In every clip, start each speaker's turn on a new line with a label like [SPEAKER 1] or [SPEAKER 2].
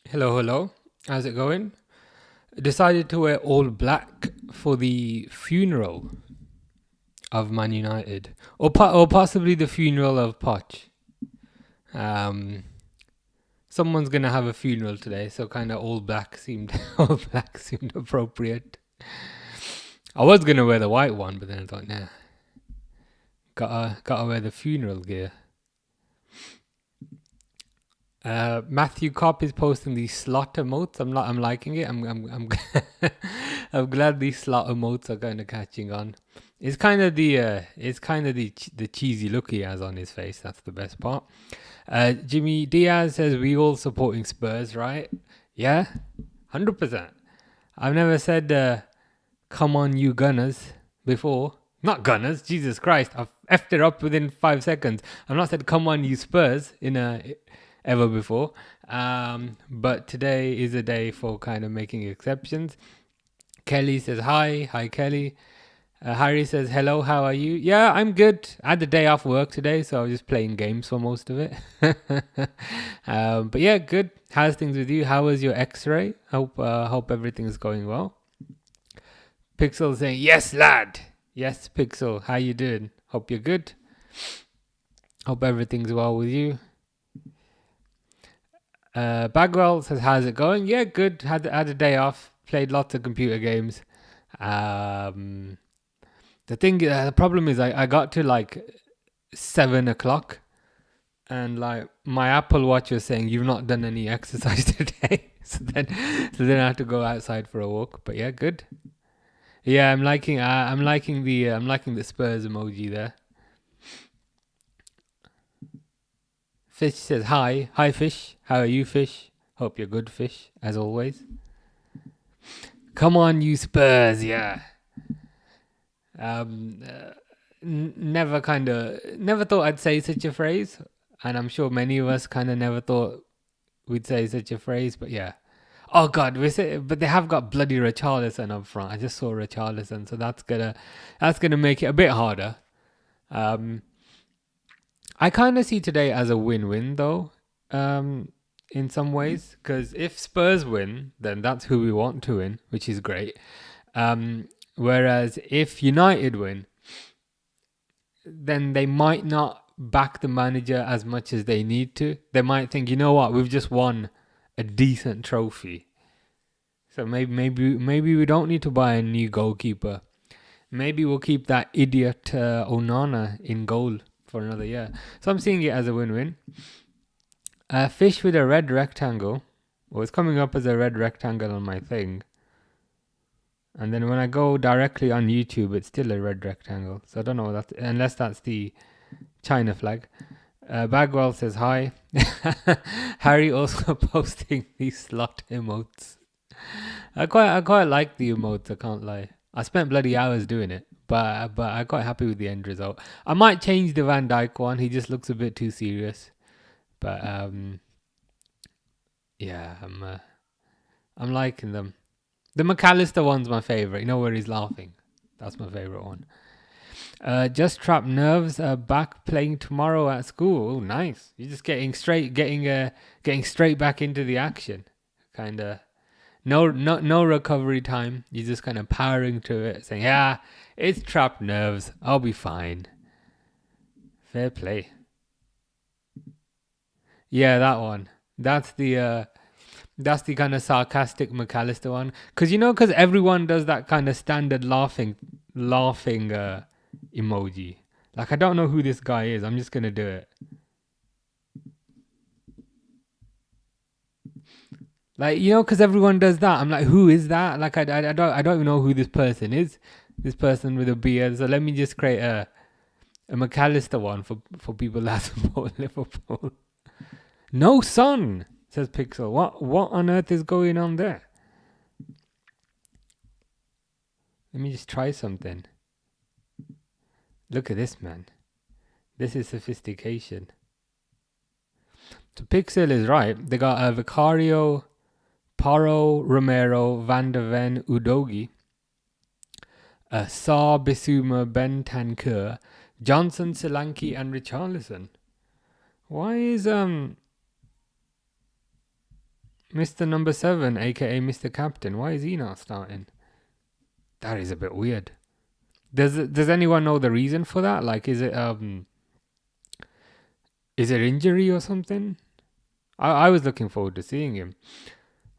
[SPEAKER 1] Hello, hello. How's it going? Decided to wear all black for the funeral of Man United, or possibly the funeral of Poch. Um, Someone's gonna have a funeral today, so kind of all black seemed all black seemed appropriate. I was gonna wear the white one, but then I thought, nah, gotta wear the funeral gear. Matthew Kopp is posting these slot emotes. I'm liking it. I'm I'm glad these slot emotes are kind of catching on. It's kind of the cheesy look he has on his face. That's the best part. Jimmy Diaz says we all supporting Spurs, right? Yeah, 100%. I've never said come on you Gunners before. Not Gunners, Jesus Christ! I've effed it up within 5 seconds. I've not said come on you Spurs ever before. But today is a day for kind of making exceptions. Kelly says hi Kelly. Harry says hello, how are you? Yeah, I'm good. I had the day off work today, so I was just playing games for most of it. But yeah, good. How's things with you? How was your X-ray? Hope everything's going well. Pixel saying yes, lad. Yes, Pixel. How you doing? Hope you're good. Hope everything's well with you. Bagwell says, how's it going? Yeah, good. Had a day off. Played lots of computer games. The problem is I got to like 7 o'clock and like my Apple Watch was saying you've not done any exercise today. so then I had to go outside for a walk. But yeah, good. Yeah, I'm liking the Spurs emoji there. Fish says hi Fish. How are you, Fish? Hope you're good, Fish, as always. Come on, you Spurs, yeah. Never thought I'd say such a phrase, and I'm sure many of us kind of never thought we'd say such a phrase. But yeah, oh God, but they have got bloody Richarlison up front. I just saw Richarlison, so that's gonna make it a bit harder. I kind of see today as a win-win though, in some ways, because if Spurs win, then that's who we want to win, which is great. Whereas if United win, then they might not back the manager as much as they need to. They might think, you know what, we've just won a decent trophy, so maybe we don't need to buy a new goalkeeper. Maybe we'll keep that idiot Onana in goal for another year. So I'm seeing it as a win-win. Fish with a red rectangle. Well, it's coming up as a red rectangle on my thing. And then when I go directly on YouTube, it's still a red rectangle. So I don't know unless that's the China flag. Bagwell says hi. Harry also posting these slot emotes. I quite like the emotes, I can't lie. I spent bloody hours doing it, but I'm quite happy with the end result. I might change the Van Dijk one. He just looks a bit too serious. But yeah, I'm liking them. The McAllister one's my favorite. You know where he's laughing? That's my favorite one. Just Trap Nerves back playing tomorrow at school. Oh, nice. You're just getting straight back into the action. Kinda no recovery time. You're just kind of powering through it, saying, "Yeah, it's Trap Nerves. I'll be fine." Fair play. Yeah, that one. That's the kind of sarcastic McAllister one, because everyone does that kind of standard laughing emoji. Like, I don't know who this guy is. I'm just gonna do it. Like, because everyone does that. I'm like, who is that? Like, I don't even know who this person is. This person with a beard. So let me just create a McAllister one for people that support Liverpool. No son, says Pixel. What on earth is going on there? Let me just try something. Look at this, man. This is sophistication. So Pixel is right. They got Vicario, Paro, Romero, Van der Ven, Udogi, Saar, Bissouma, Bentancur, Johnson, Solanke, and Richarlison. Why is Mr. Number 7, aka Mr. Captain. Why is he not starting? That is a bit weird. Does anyone know the reason for that? Like, is it injury or something? I was looking forward to seeing him.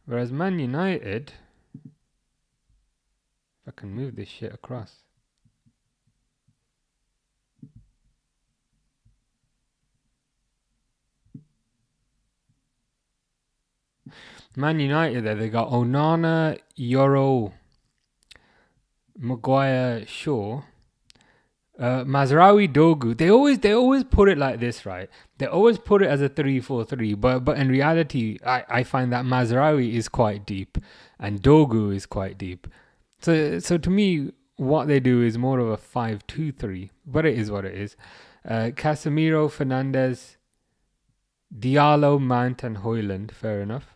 [SPEAKER 1] Whereas Man United, if I can move this shit across. Man United there, they got Onana, Euro, Maguire, Shaw, Mazraoui, Dogu. They always put it like this, right? They always put it as a 3-4-3, but in reality, I find that Mazraoui is quite deep and Dogu is quite deep. So to me, what they do is more of a 5-2-3, but it is what it is. Casemiro, Fernandes, Diallo, Mount, and Højlund. Fair enough.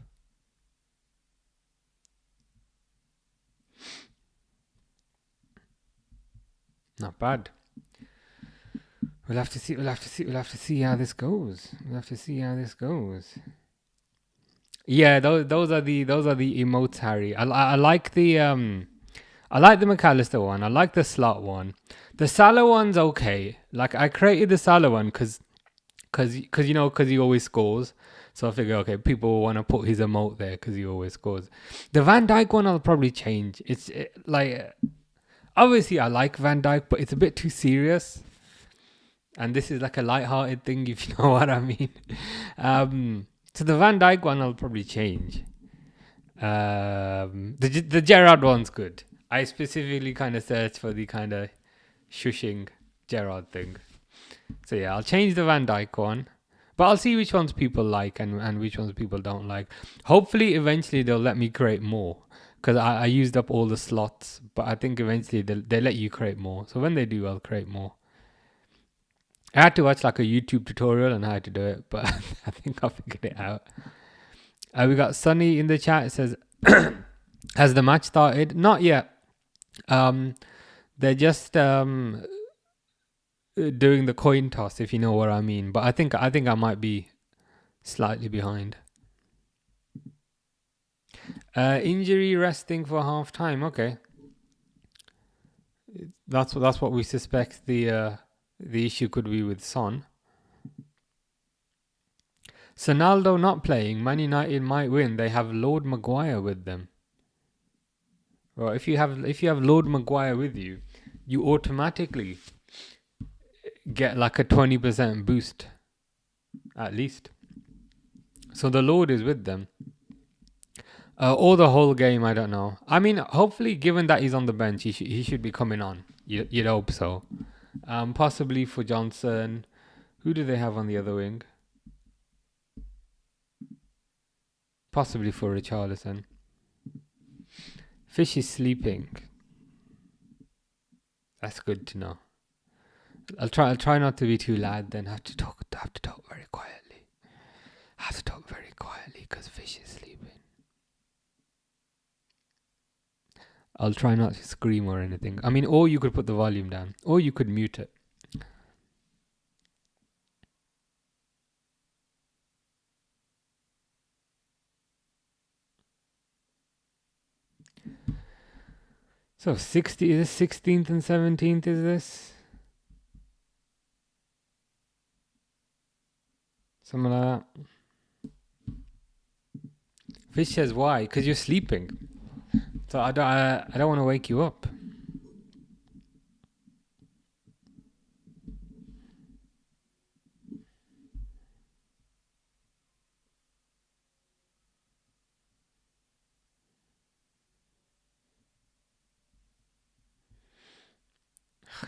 [SPEAKER 1] Not bad. We'll have to see how this goes. Yeah, those are the emotes, Harry. I like the McAllister one. I like the slot one. The Salah one's okay. Like, I created the Salah one because he always scores. So I figure, okay, people want to put his emote there because he always scores. The Van Dijk one I'll probably change. Obviously I like Van Dijk, but it's a bit too serious. And this is like a light-hearted thing, if you know what I mean. So the Van Dijk one I'll probably change. The Gerrard one's good. I specifically kind of searched for the kind of shushing Gerrard thing. So yeah, I'll change the Van Dijk one. But I'll see which ones people like and which ones people don't like. Hopefully, eventually they'll let me create more. Because I used up all the slots. But I think eventually they'll let you create more. So when they do, I'll create more. I had to watch like a YouTube tutorial on how to do it. But I think I figured it out. We got Sunny in the chat. It says, has the match started? Not yet. They're just doing the coin toss, if you know what I mean. But I think I might be slightly behind. Injury resting for half time. Okay, that's what we suspect the issue could be with Son. Sonaldo not playing. Man United might win. They have Lord Maguire with them. Well, if you have Lord Maguire with you, you automatically get like a 20% boost, at least. So the Lord is with them. Or the whole game, I don't know. I mean, hopefully, given that he's on the bench, he should be coming on. You'd hope so. Possibly for Johnson. Who do they have on the other wing? Possibly for Richarlison. Fish is sleeping. That's good to know. I'll try not to be too loud. Then have to talk very quietly. Because Fish is sleeping. I'll try not to scream or anything. I mean, or you could put the volume down, or you could mute it. So 60 is this 16th and 17th, is this? Something like that. Fish says why? Because you're sleeping. So I don't want to wake you up.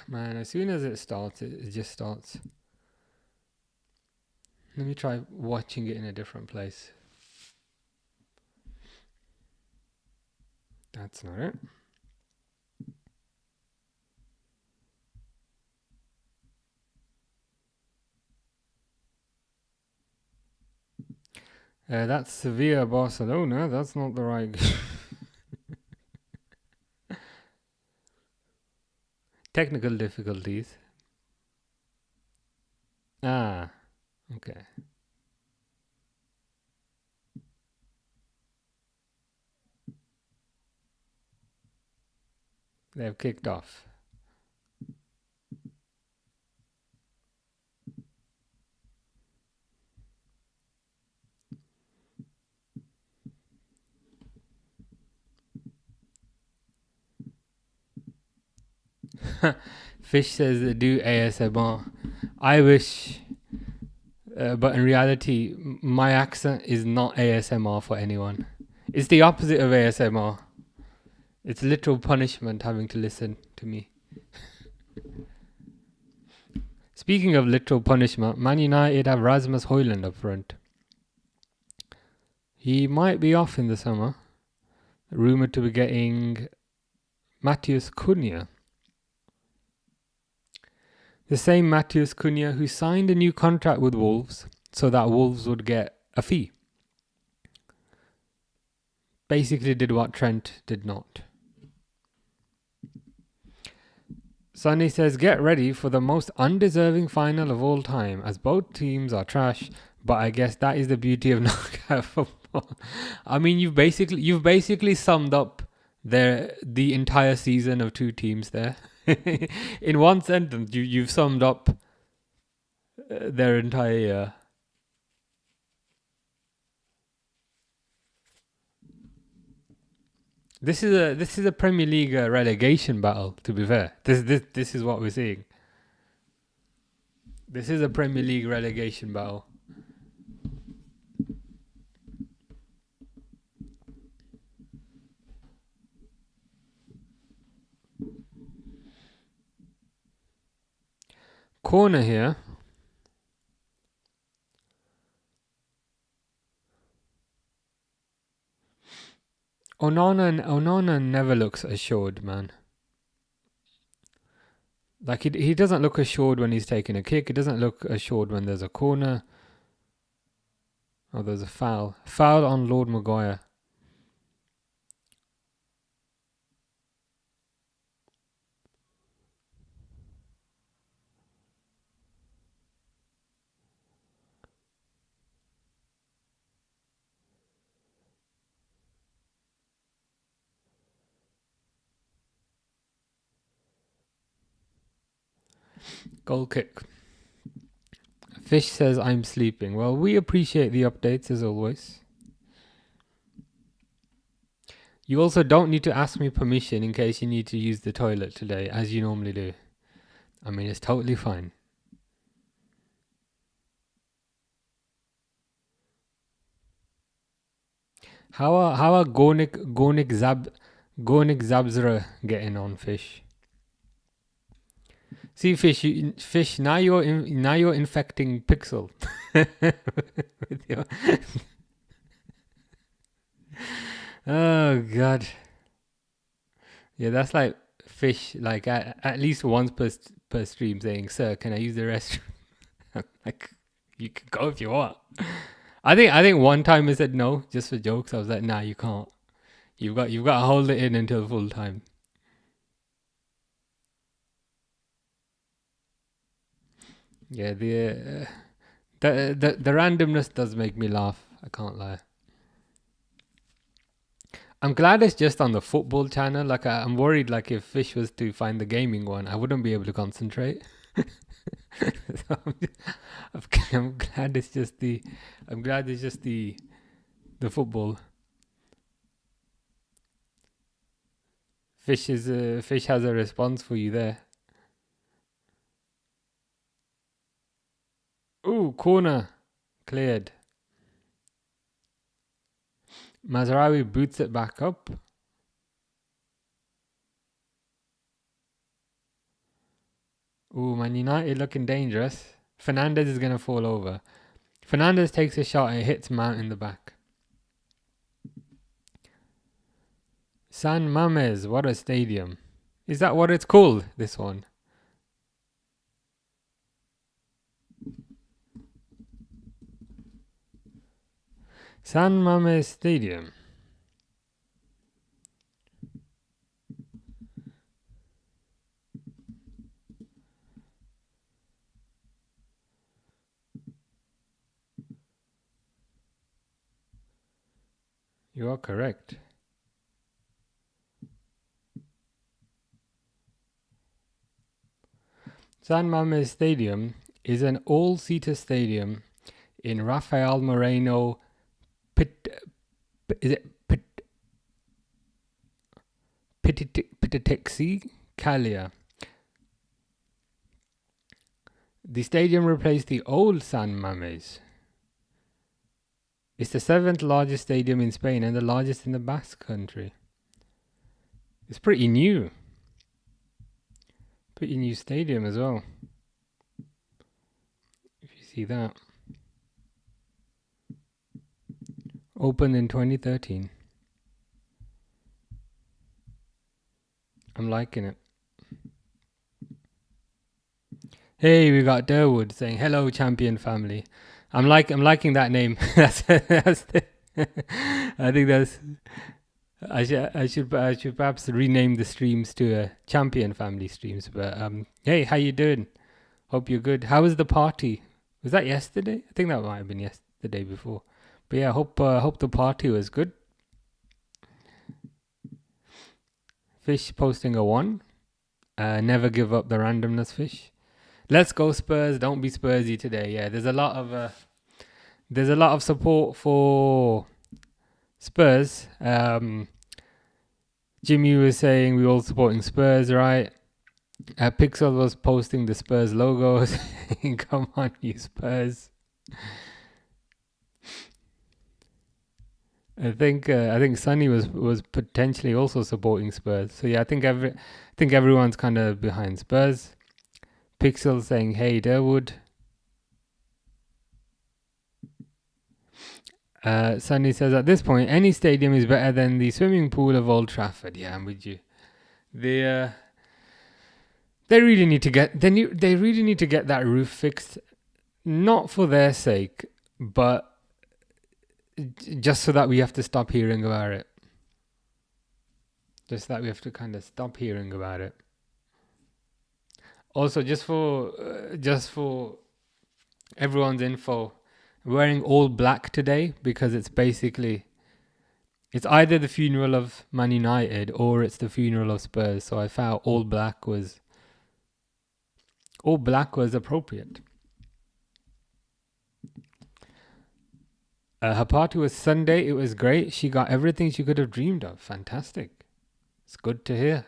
[SPEAKER 1] Man, as soon as it starts, it just starts. Let me try watching it in a different place. That's not it. That's Sevilla Barcelona. That's not the right. Technical difficulties. Ah, okay. They've kicked off. Fish says do ASMR. I wish, but in reality, my accent is not ASMR for anyone. It's the opposite of ASMR. It's literal punishment having to listen to me. Speaking of literal punishment, Man United have Rasmus Højlund up front. He might be off in the summer. Rumoured to be getting Matheus Cunha. The same Matheus Cunha who signed a new contract with Wolves so that Wolves would get a fee. Basically did what Trent did not. Sonny says, get ready for the most undeserving final of all time, as both teams are trash, but I guess that is the beauty of knockout football. I mean, you've basically summed up the entire season of two teams there. In one sentence, you've summed up their entire year. This is a Premier League relegation battle. To be fair, this is what we're seeing. This is a Premier League relegation battle. Corner here. Onana never looks assured, man. Like he doesn't look assured when he's taking a kick. He doesn't look assured when there's a corner. Oh, there's a foul. Foul on Lord Maguire. Goal kick. Fish says, I'm sleeping. Well, we appreciate the updates as always. You also don't need to ask me permission in case you need to use the toilet today, as you normally do. I mean, it's totally fine. How are Gornik Zabzra getting on, Fish? See, Fish. Now you're infecting Pixel. With your oh God. Yeah, that's like Fish. Like at least once per stream saying, "Sir, can I use the restroom?" Like, you can go if you want. I think one time I said no just for jokes. I was like, "Nah, you can't. You've got to hold it in until full time." Yeah, the randomness does make me laugh. I can't lie. I'm glad it's just on the football channel. Like I'm worried, like if Fish was to find the gaming one, I wouldn't be able to concentrate. So I'm glad it's just the football. Fish has a response for you there. Ooh, corner cleared. Mazraoui boots it back up. Ooh, Man United looking dangerous. Fernandes is going to fall over. Fernandes takes a shot and hits Mount in the back. San Mamés, what a stadium. Is that what it's called, this one? San Mamés Stadium. You are correct. San Mamés Stadium is an all-seater stadium in Rafael Moreno Pititexi, Calia. The stadium replaced the old San Mamés. It's the 7th largest stadium in Spain and the largest in the Basque Country. It's pretty new. Pretty new stadium as well. If you see that. Opened in 2013. I'm liking it. Hey, we got Durwood saying hello, champion family. I'm liking that name. I think that's. I should perhaps rename the streams to champion family streams. But hey, how you doing? Hope you're good. How was the party? Was that yesterday? I think that might have been yesterday before. But yeah, hope the party was good. Fish posting a 1. Never give up the randomness, Fish. Let's go Spurs. Don't be Spursy today. Yeah, there's a lot of support for Spurs. Jimmy was saying we all supporting Spurs, right? Pixel was posting the Spurs logos. Come on, you Spurs. I think Sonny was potentially also supporting Spurs. So yeah, I think everyone's kind of behind Spurs. Pixel saying, "Hey, Durwood." Sonny says, "At this point, any stadium is better than the swimming pool of Old Trafford." Yeah, I'm with you. They really need to get that roof fixed, not for their sake, but just so that we have to stop hearing about it. Just that we have to kind of stop hearing about it. Also, just for everyone's info, I'm wearing all black today because it's either the funeral of Man United or it's the funeral of Spurs. So I felt all black was appropriate. Her party was Sunday. It was great. She got everything she could have dreamed of. Fantastic. It's good to hear.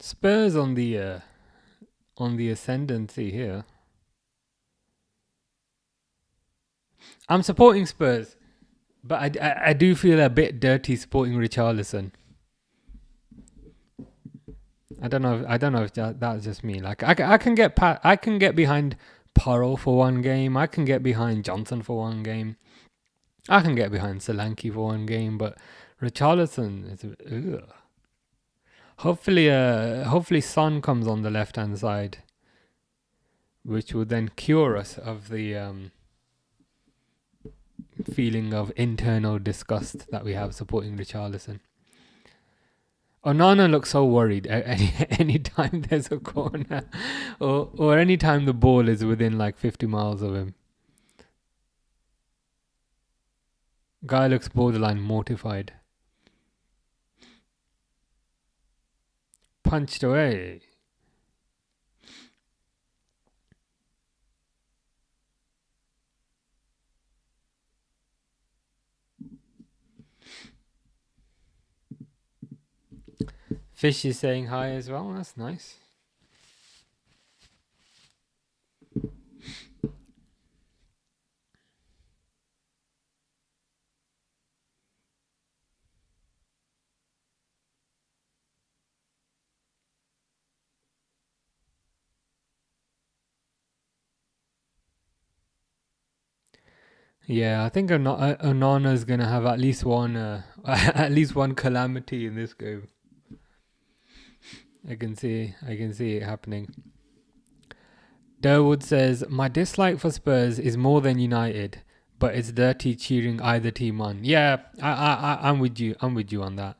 [SPEAKER 1] Spurs on the ascendancy here. I'm supporting Spurs, but I do feel a bit dirty supporting Richarlison. I don't know if that's just me. Like I can get behind Porro for one game. I can get behind Johnson for one game. I can get behind Solanke for one game, but Richarlison is. Ugh. Hopefully Son comes on the left hand side, which will then cure us of the feeling of internal disgust that we have supporting Richarlison. Onana looks so worried any time there's a corner or any time the ball is within like 50 miles of him. Guy looks borderline mortified. Punched away. Fish is saying hi as well. That's nice. Yeah, I think Onana is gonna have at least one calamity in this game. I can see it happening. Durwood says, my dislike for Spurs is more than United, but it's dirty cheering either team on. Yeah, I'm with you. I'm with you on that.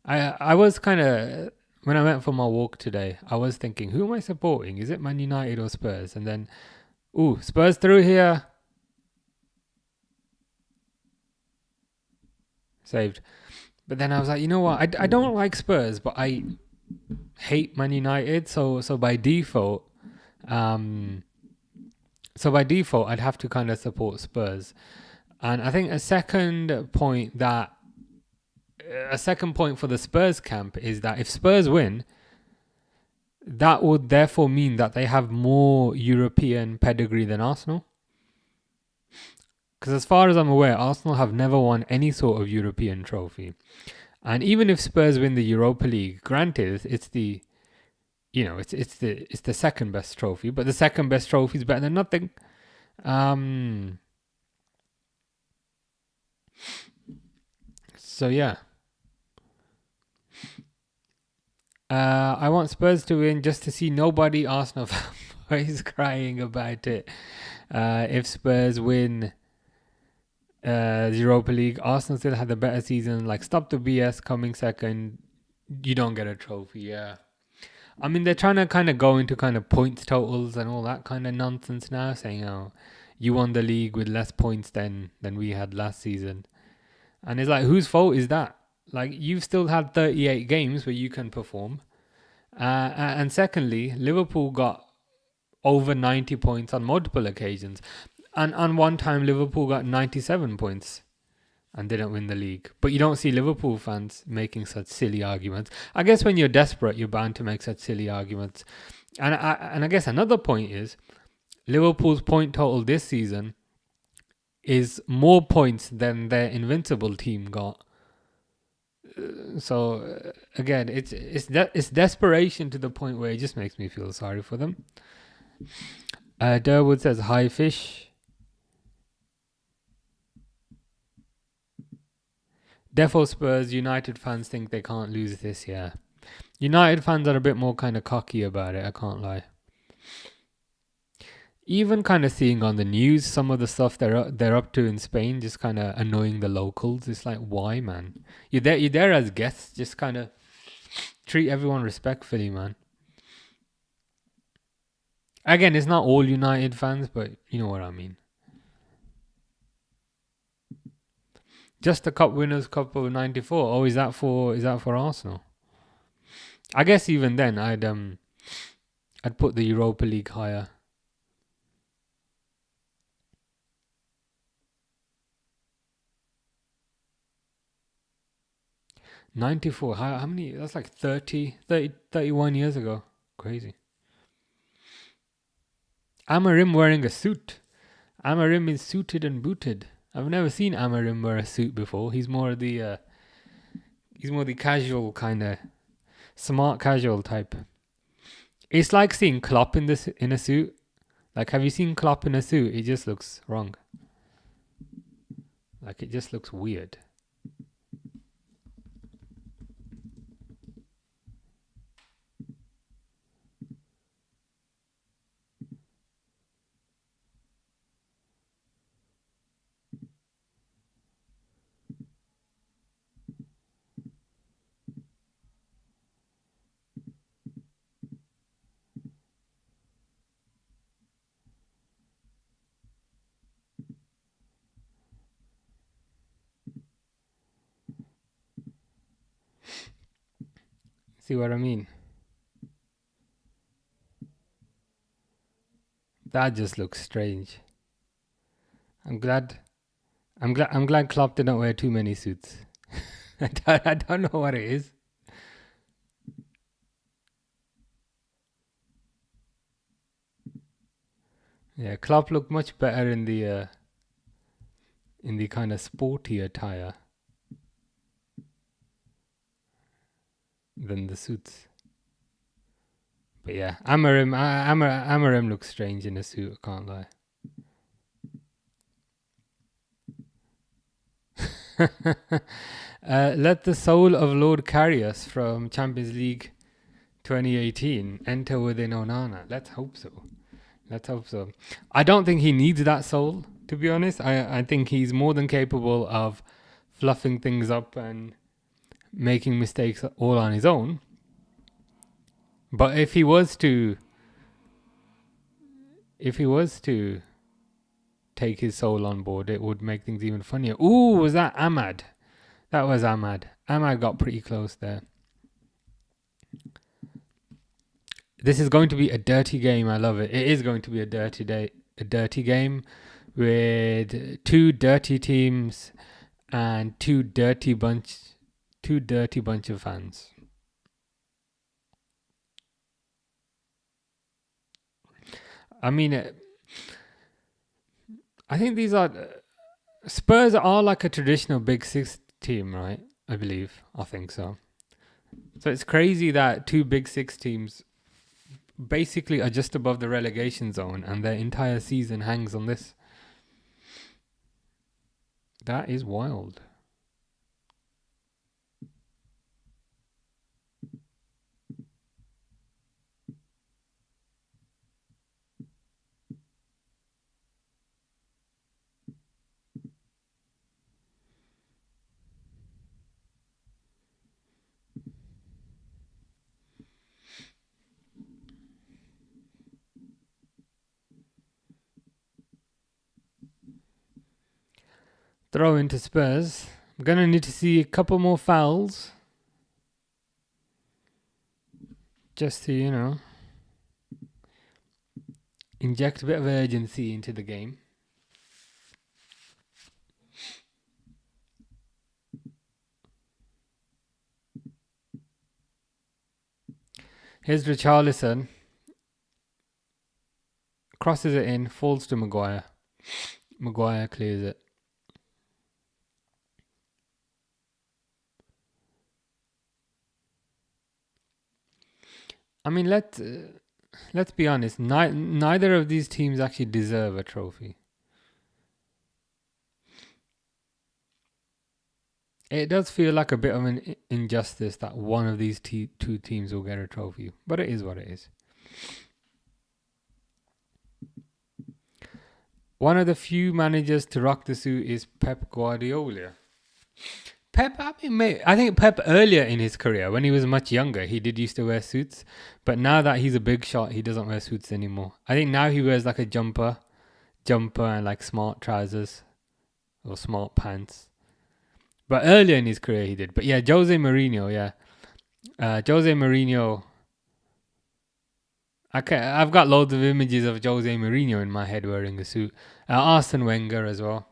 [SPEAKER 1] I was kind of, when I went for my walk today, I was thinking, who am I supporting? Is it Man United or Spurs? And then, ooh, Spurs through here. Saved. But then I was like, you know what? I don't like Spurs, but I hate Man United. So by default, I'd have to kind of support Spurs. And I think a second point for the Spurs camp is that if Spurs win, that would therefore mean that they have more European pedigree than Arsenal. Because as far as I'm aware, Arsenal have never won any sort of European trophy. And even if Spurs win the Europa League, granted, it's the second best trophy, but the second best trophy is better than nothing. So yeah. I want Spurs to win just to see nobody Arsenal is crying about it. If Spurs win the Europa League, Arsenal still had a better season. Like, stop the BS, coming second, you don't get a trophy. Yeah. I mean, they're trying to kind of go into kind of points totals and all that kind of nonsense now, saying, oh, you won the league with less points than we had last season. And it's like, whose fault is that? Like, you've still had 38 games where you can perform. And secondly, Liverpool got over 90 points on multiple occasions. And on one time, Liverpool got 97 points and didn't win the league. But you don't see Liverpool fans making such silly arguments. I guess when you're desperate, you're bound to make such silly arguments. And I guess another point is, Liverpool's point total this season is more points than their invincible team got. So again, it's desperation to the point where it just makes me feel sorry for them. Durwood says, hi fish. Defo Spurs, United fans think they can't lose this year. United fans are a bit more kind of cocky about it, I can't lie. Even kind of seeing on the news some of the stuff they're up to in Spain, just kind of annoying the locals. It's like, why, man? You're there as guests. Just kind of treat everyone respectfully, man. Again, it's not all United fans, but you know what I mean. Just the Cup Winners' Cup of '94. Oh, is that for Arsenal? I guess even then, I'd put the Europa League higher. '94. How many? That's like 31 years ago. Crazy. Amarim wearing a suit. Amarim is suited and booted. I've never seen Amarim wear a suit before. He's more the casual kind of smart casual type. It's like seeing Klopp in a suit. Like, have you seen Klopp in a suit? It just looks wrong. Like, it just looks weird. See what I mean? That just looks strange. I'm glad Klopp didn't wear too many suits. I don't know what it is. Yeah, Klopp looked much better in the kind of sporty attire than the suits. But yeah, Amarim looks strange in a suit, I can't lie. Let the soul of Lord carry us from Champions League 2018. Enter within Onana. Let's hope so. Let's hope so. I don't think he needs that soul, to be honest. I think he's more than capable of fluffing things up and making mistakes all on his own. But if he was to take his soul on board, it would make things even funnier. Ooh, was that Ahmad? That was Ahmad. Ahmad got pretty close there. This is going to be a dirty game. I love it. It is going to be a dirty game with two dirty teams and two dirty bunch of fans. I mean, I think these are Spurs are like a traditional Big Six team, right? I think so. So it's crazy that two Big Six teams basically are just above the relegation zone and their entire season hangs on this. That is wild. Throw into Spurs. I'm going to need to see a couple more fouls. Just to, inject a bit of urgency into the game. Here's Richarlison. Crosses it in, falls to Maguire. Maguire clears it. I mean, let's be honest. Neither of these teams actually deserve a trophy. It does feel like a bit of an injustice that one of these two teams will get a trophy, but it is what it is. One of the few managers to rock the suit is Pep Guardiola. I think Pep earlier in his career, when he was much younger, he did used to wear suits. But now that he's a big shot, he doesn't wear suits anymore. I think now he wears like a jumper and like smart trousers or smart pants. But earlier in his career he did. But yeah, Jose Mourinho, Jose Mourinho. I've got loads of images of Jose Mourinho in my head wearing a suit. Arsene Wenger as well.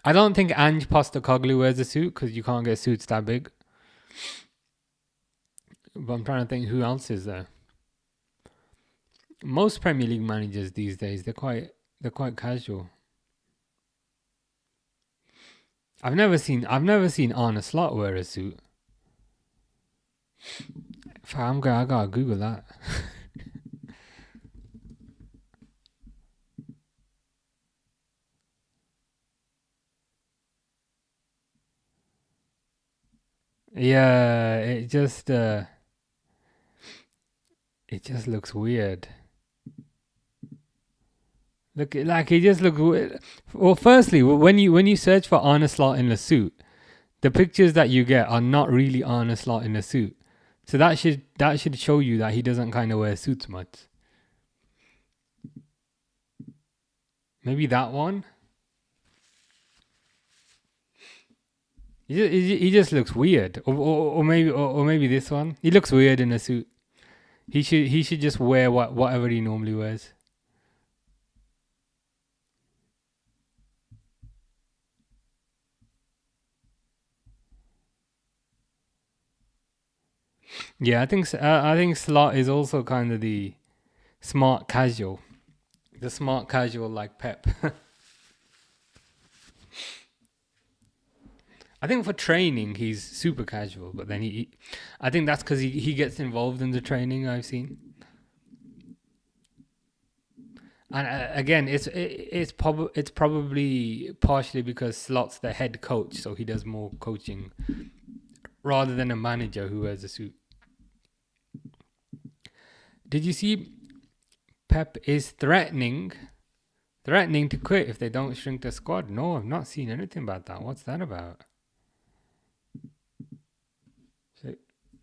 [SPEAKER 1] I don't think Ange Postecoglou wears a suit because you can't get suits that big. But I'm trying to think who else is there. Most Premier League managers these days, they're quite casual. I've never seen Arne Slot wear a suit. I gotta Google that. Yeah, it just looks weird. Look, like he just looks weird. Well, firstly, when you search for Arne Slot in a suit, the pictures that you get are not really Arne Slot in a suit. So that should show you that he doesn't kind of wear suits much. Maybe that one. He just looks weird, or maybe this one. He looks weird in a suit. He should just wear whatever he normally wears. Yeah, I think Slot is also kind of the smart casual like Pep. I think for training he's super casual, but then I think that's because he gets involved in the training I've seen. And again, it's probably partially because Slot's the head coach, so he does more coaching rather than a manager who wears a suit. Did you see Pep is threatening to quit if they don't shrink the squad? No, I've not seen anything about that. What's that about?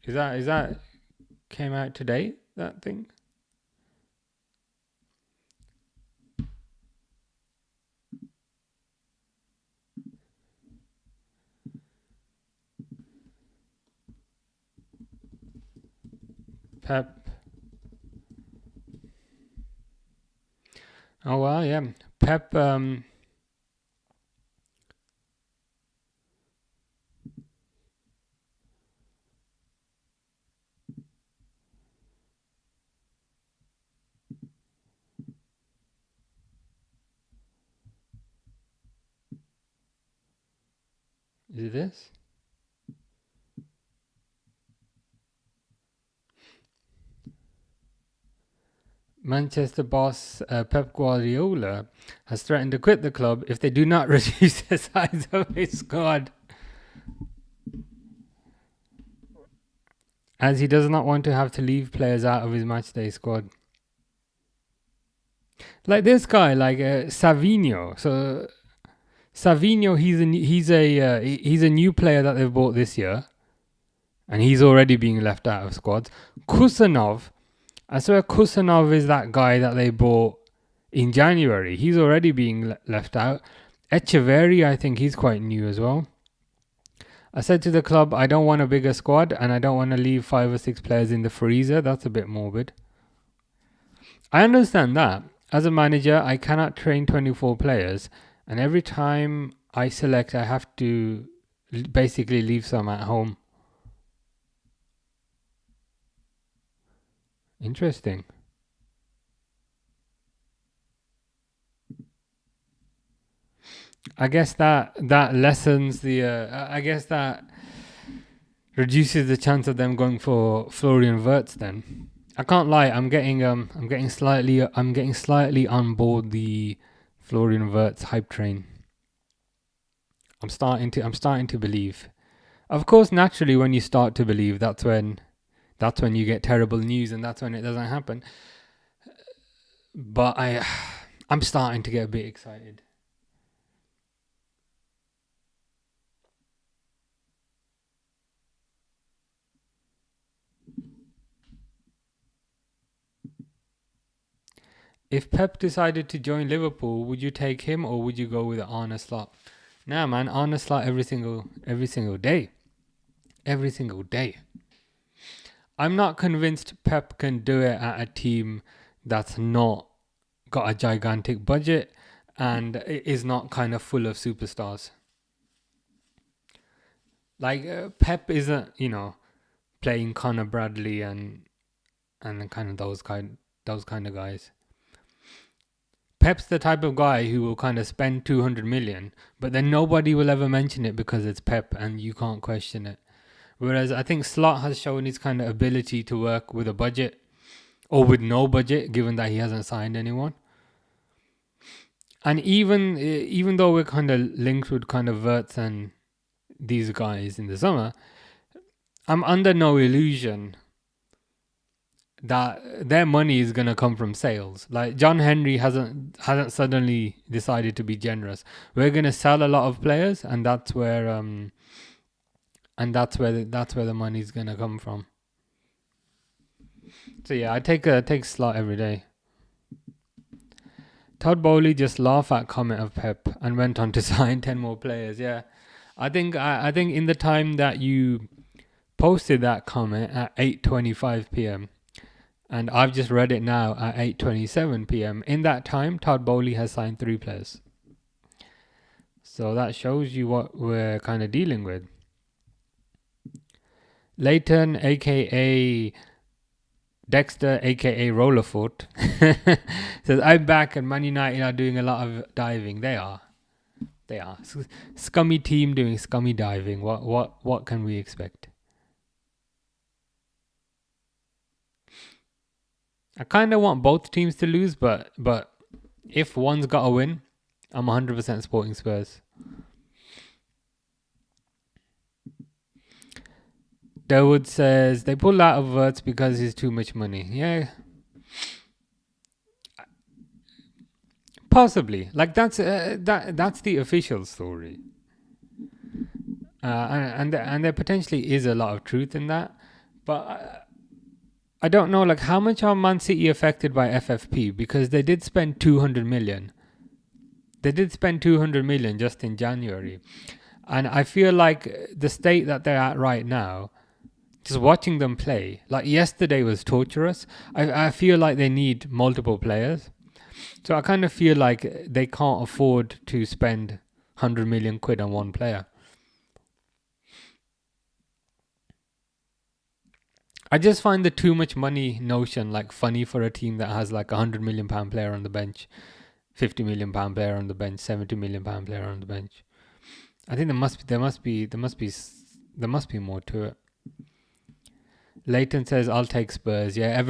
[SPEAKER 1] Is that came out today, that thing? Pep. Oh well, yeah. Pep is it this? Manchester boss Pep Guardiola has threatened to quit the club if they do not reduce the size of his squad, as he does not want to have to leave players out of his matchday squad. Like this guy, like Savinho. So Savinho, he's a new player that they've bought this year, and he's already being left out of squads. Kusanov, I swear Kusanov is that guy that they bought in January. He's already being left out. Echeverri, I think he's quite new as well. I said to the club, I don't want a bigger squad and I don't want to leave 5 or 6 players in the freezer. That's a bit morbid. I understand that. As a manager, I cannot train 24 players, and every time I select, I have to basically leave some at home. Interesting. I guess that lessens the. I guess that reduces the chance of them going for Florian Wirtz. Then I can't lie. I'm getting slightly on board the Florian Wirtz hype train. I'm starting to believe. Of course, naturally, when you start to believe, that's when you get terrible news, and that's when it doesn't happen. But I'm starting to get a bit excited. If Pep decided to join Liverpool, would you take him or would you go with Arne Slot? Nah, man, Arne Slot every single day. Every single day. I'm not convinced Pep can do it at a team that's not got a gigantic budget and is not kind of full of superstars. Like Pep isn't, playing Conor Bradley and kind of those kind of guys. Pep's the type of guy who will kind of spend 200 million, but then nobody will ever mention it because it's Pep and you can't question it. Whereas I think Slot has shown his kind of ability to work with a budget or with no budget, given that he hasn't signed anyone. And even though we're kind of linked with kind of Wirtz and these guys in the summer, I'm under no illusion that their money is going to come from sales. Like John Henry hasn't suddenly decided to be generous. We're going to sell a lot of players, and that's where the money is going to come from. So yeah, I take Slot every day. Todd Bowley just laughed at comment of Pep and went on to sign 10 more players. Yeah, I think in the time that you posted that comment at 8:25 p.m. and I've just read it now at 8:27 p.m. In that time, Todd Bowley has signed 3 players. So that shows you what we're kind of dealing with. Leighton, aka Dexter, aka Rollerfoot, says, I'm back and Man United are doing a lot of diving. They are. Scummy team doing scummy diving. What can we expect? I kind of want both teams to lose, but if one's got to win, I'm 100% supporting Spurs. Dawood says, they pull out of Wirtz because he's too much money. Yeah, possibly. Like that's the official story. And there potentially is a lot of truth in that, but I don't know. Like, how much are Man City affected by FFP? Because they did spend 200 million. They did spend 200 million just in January, and I feel like the state that they're at right now, just watching them play, like yesterday was torturous. I feel like they need multiple players, so I kind of feel like they can't afford to spend 100 million quid on one player. I just find the too much money notion like funny for a team that has like £100 million player on the bench, £50 million player on the bench, £70 million player on the bench. I think there must be more to it. Leighton says, "I'll take Spurs." Yeah,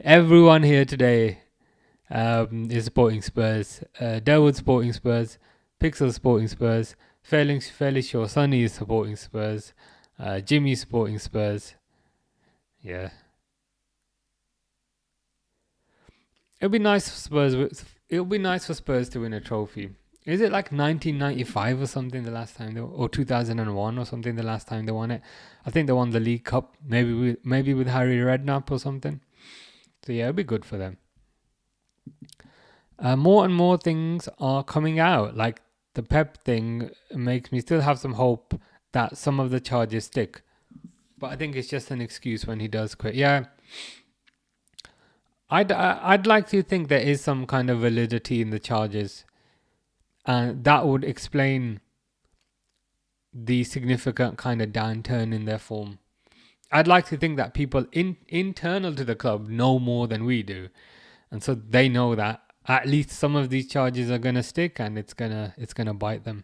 [SPEAKER 1] everyone here today is supporting Spurs. Delwood supporting Spurs. Pixel supporting Spurs. Fairly sure Sonny is supporting Spurs. Jimmy supporting Spurs. Yeah. It'll be nice for Spurs to win a trophy. Is it like 1995 or something the last time or 2001 or something the last time they won it? I think they won the League Cup, maybe with Harry Redknapp or something. So yeah, it'll be good for them. More and more things are coming out. Like the Pep thing makes me still have some hope that some of the charges stick. But I think it's just an excuse when he does quit. Yeah. I'd like to think there is some kind of validity in the charges, and that would explain the significant kind of downturn in their form. I'd like to think that people internal to the club know more than we do, and so they know that at least some of these charges are gonna stick, and it's gonna bite them.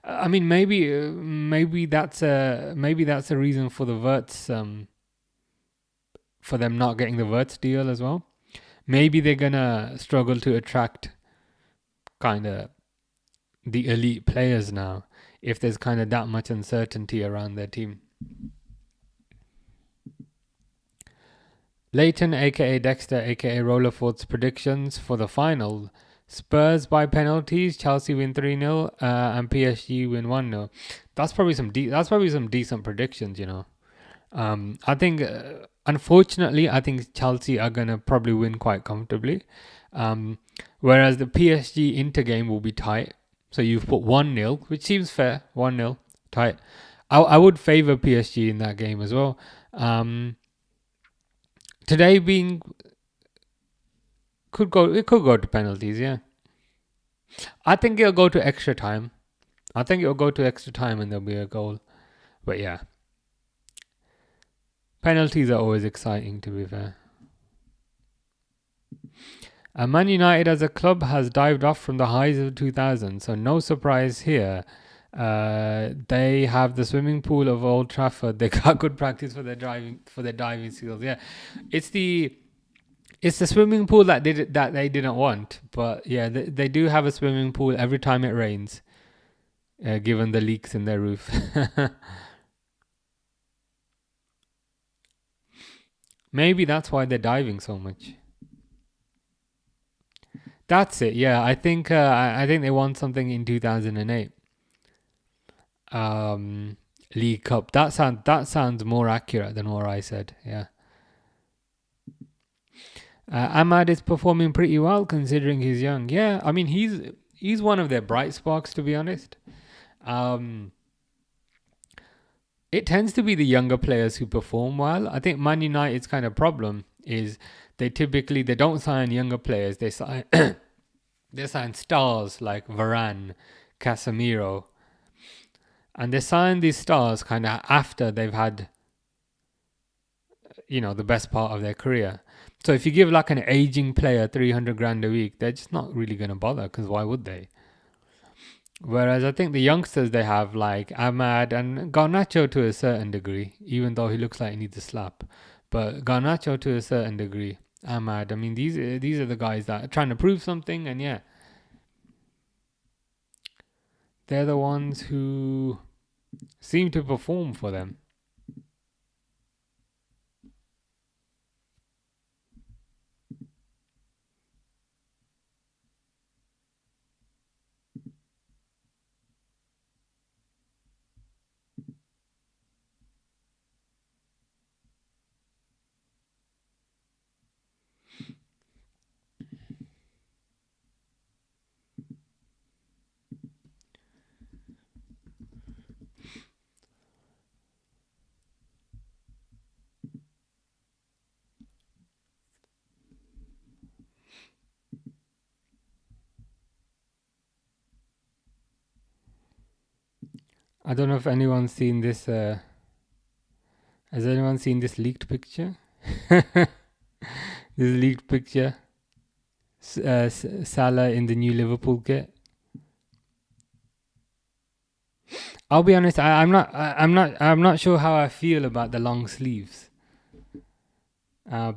[SPEAKER 1] I mean, maybe that's a reason for the WIRTZ, for them not getting the WIRTZ deal as well. Maybe they're gonna struggle to attract kind of the elite players now if there's kind of that much uncertainty around their team. Leighton, aka Dexter, aka Rollerfort's predictions for the final: Spurs by penalties, Chelsea win 3-0, and PSG win 1-0. That's probably some decent predictions, you know. I think, unfortunately, I think Chelsea are gonna probably win quite comfortably, whereas the PSG Inter game will be tight. So you've put 1-0, which seems fair. 1-0, tight. I would favour PSG in that game as well. Today could go to penalties, yeah. I think it'll go to extra time. And there'll be a goal. But yeah. Penalties are always exciting, to be fair. Man United as a club has dived off from the highs of 2000, so no surprise here. They have the swimming pool of Old Trafford. They got good practice for their diving skills. Yeah, it's the swimming pool that they didn't want, but yeah, they do have a swimming pool every time it rains, given the leaks in their roof. Maybe that's why they're diving so much. That's it. Yeah, I think they won something in 2008. League Cup. That sounds more accurate than what I said. Yeah. Ahmad is performing pretty well considering he's young. Yeah, I mean he's one of their bright sparks, to be honest. It tends to be the younger players who perform well. I think Man United's kind of problem is they don't sign younger players. They sign they sign stars like Varane, Casemiro, and they sign these stars kind of after they've had, you know, the best part of their career. So if you give like an aging player 300 grand a week, they're just not really going to bother, because why would they? Whereas I think the youngsters they have, like Ahmad and Garnacho to a certain degree, even though he looks like he needs a slap, but Garnacho to a certain degree, Ahmad, I mean these are the guys that are trying to prove something, and yeah, they're the ones who seem to perform for them. I don't know if anyone's seen this. Has anyone seen this leaked picture? This leaked picture. Salah in the new Liverpool kit. I'll be honest. I'm not sure how I feel about the long sleeves. A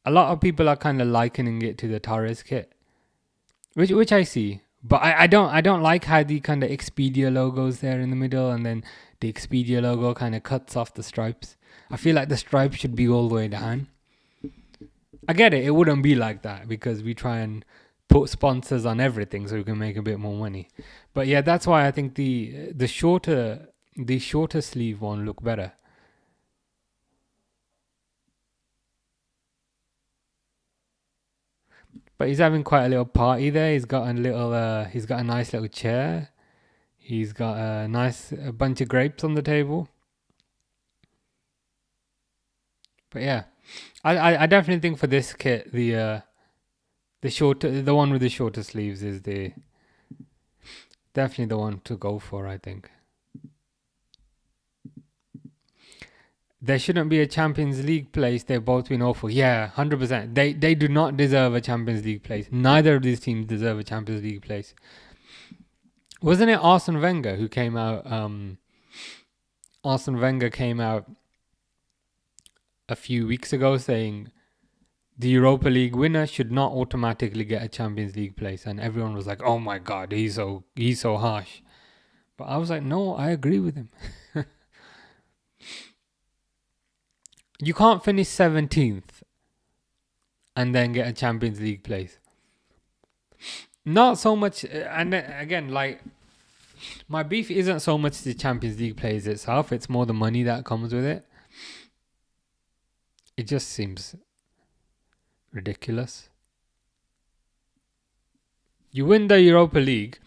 [SPEAKER 1] lot of people are kind of likening it to the Torres kit, which I see. But I don't like how the kind of Expedia logo's there in the middle, and then the Expedia logo kind of cuts off the stripes. I feel like the stripes should be all the way down. I get it. It wouldn't be like that because we try and put sponsors on everything so we can make a bit more money. But yeah, that's why I think the shorter sleeve one look better. But he's having quite a little party there. He's got a nice little chair. He's got a bunch of grapes on the table. But yeah, I definitely think for this kit, the one with the shorter sleeves is definitely the one to go for, I think. There shouldn't be a Champions League place. They've both been awful. Yeah, 100%. They do not deserve a Champions League place. Neither of these teams deserve a Champions League place. Wasn't it Arsene Wenger who came out? Arsene Wenger came out a few weeks ago saying the Europa League winner should not automatically get a Champions League place, and everyone was like, "Oh my God, he's so harsh." But I was like, "No, I agree with him." You can't finish 17th and then get a Champions League place. Not so much, and again, like, my beef isn't so much the Champions League place itself, it's more the money that comes with it. It just seems ridiculous. You win the Europa League,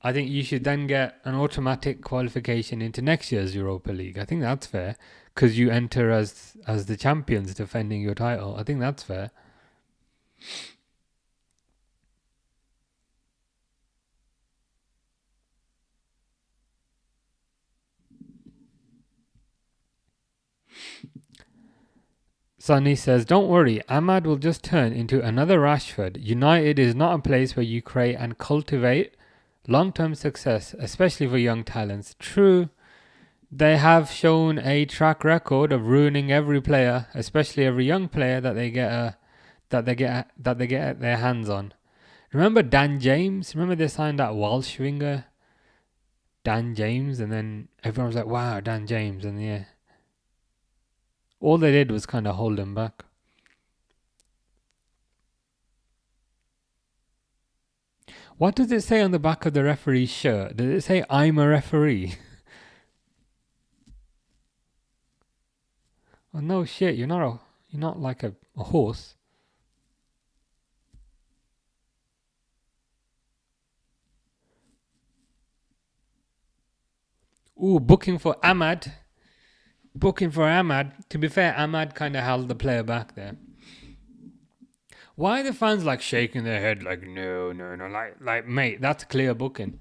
[SPEAKER 1] I think you should then get an automatic qualification into next year's Europa League. I think that's fair, because you enter as the champions defending your title. I think that's fair. Sonny says, "Don't worry, Ahmad will just turn into another Rashford. United is not a place where you create and cultivate long-term success, especially for young talents." True. They have shown a track record of ruining every player, especially every young player that they get their hands on. Remember Dan James? Remember they signed that Welsh winger, Dan James, and then everyone was like, "Wow, Dan James," and yeah, all they did was kind of hold him back. What does it say on the back of the referee's shirt? Does it say "I'm a referee"? Oh no, shit! You're not like a horse. Ooh, booking for Ahmad. To be fair, Ahmad kind of held the player back there. Why are the fans like shaking their head like no, like mate, that's clear booking.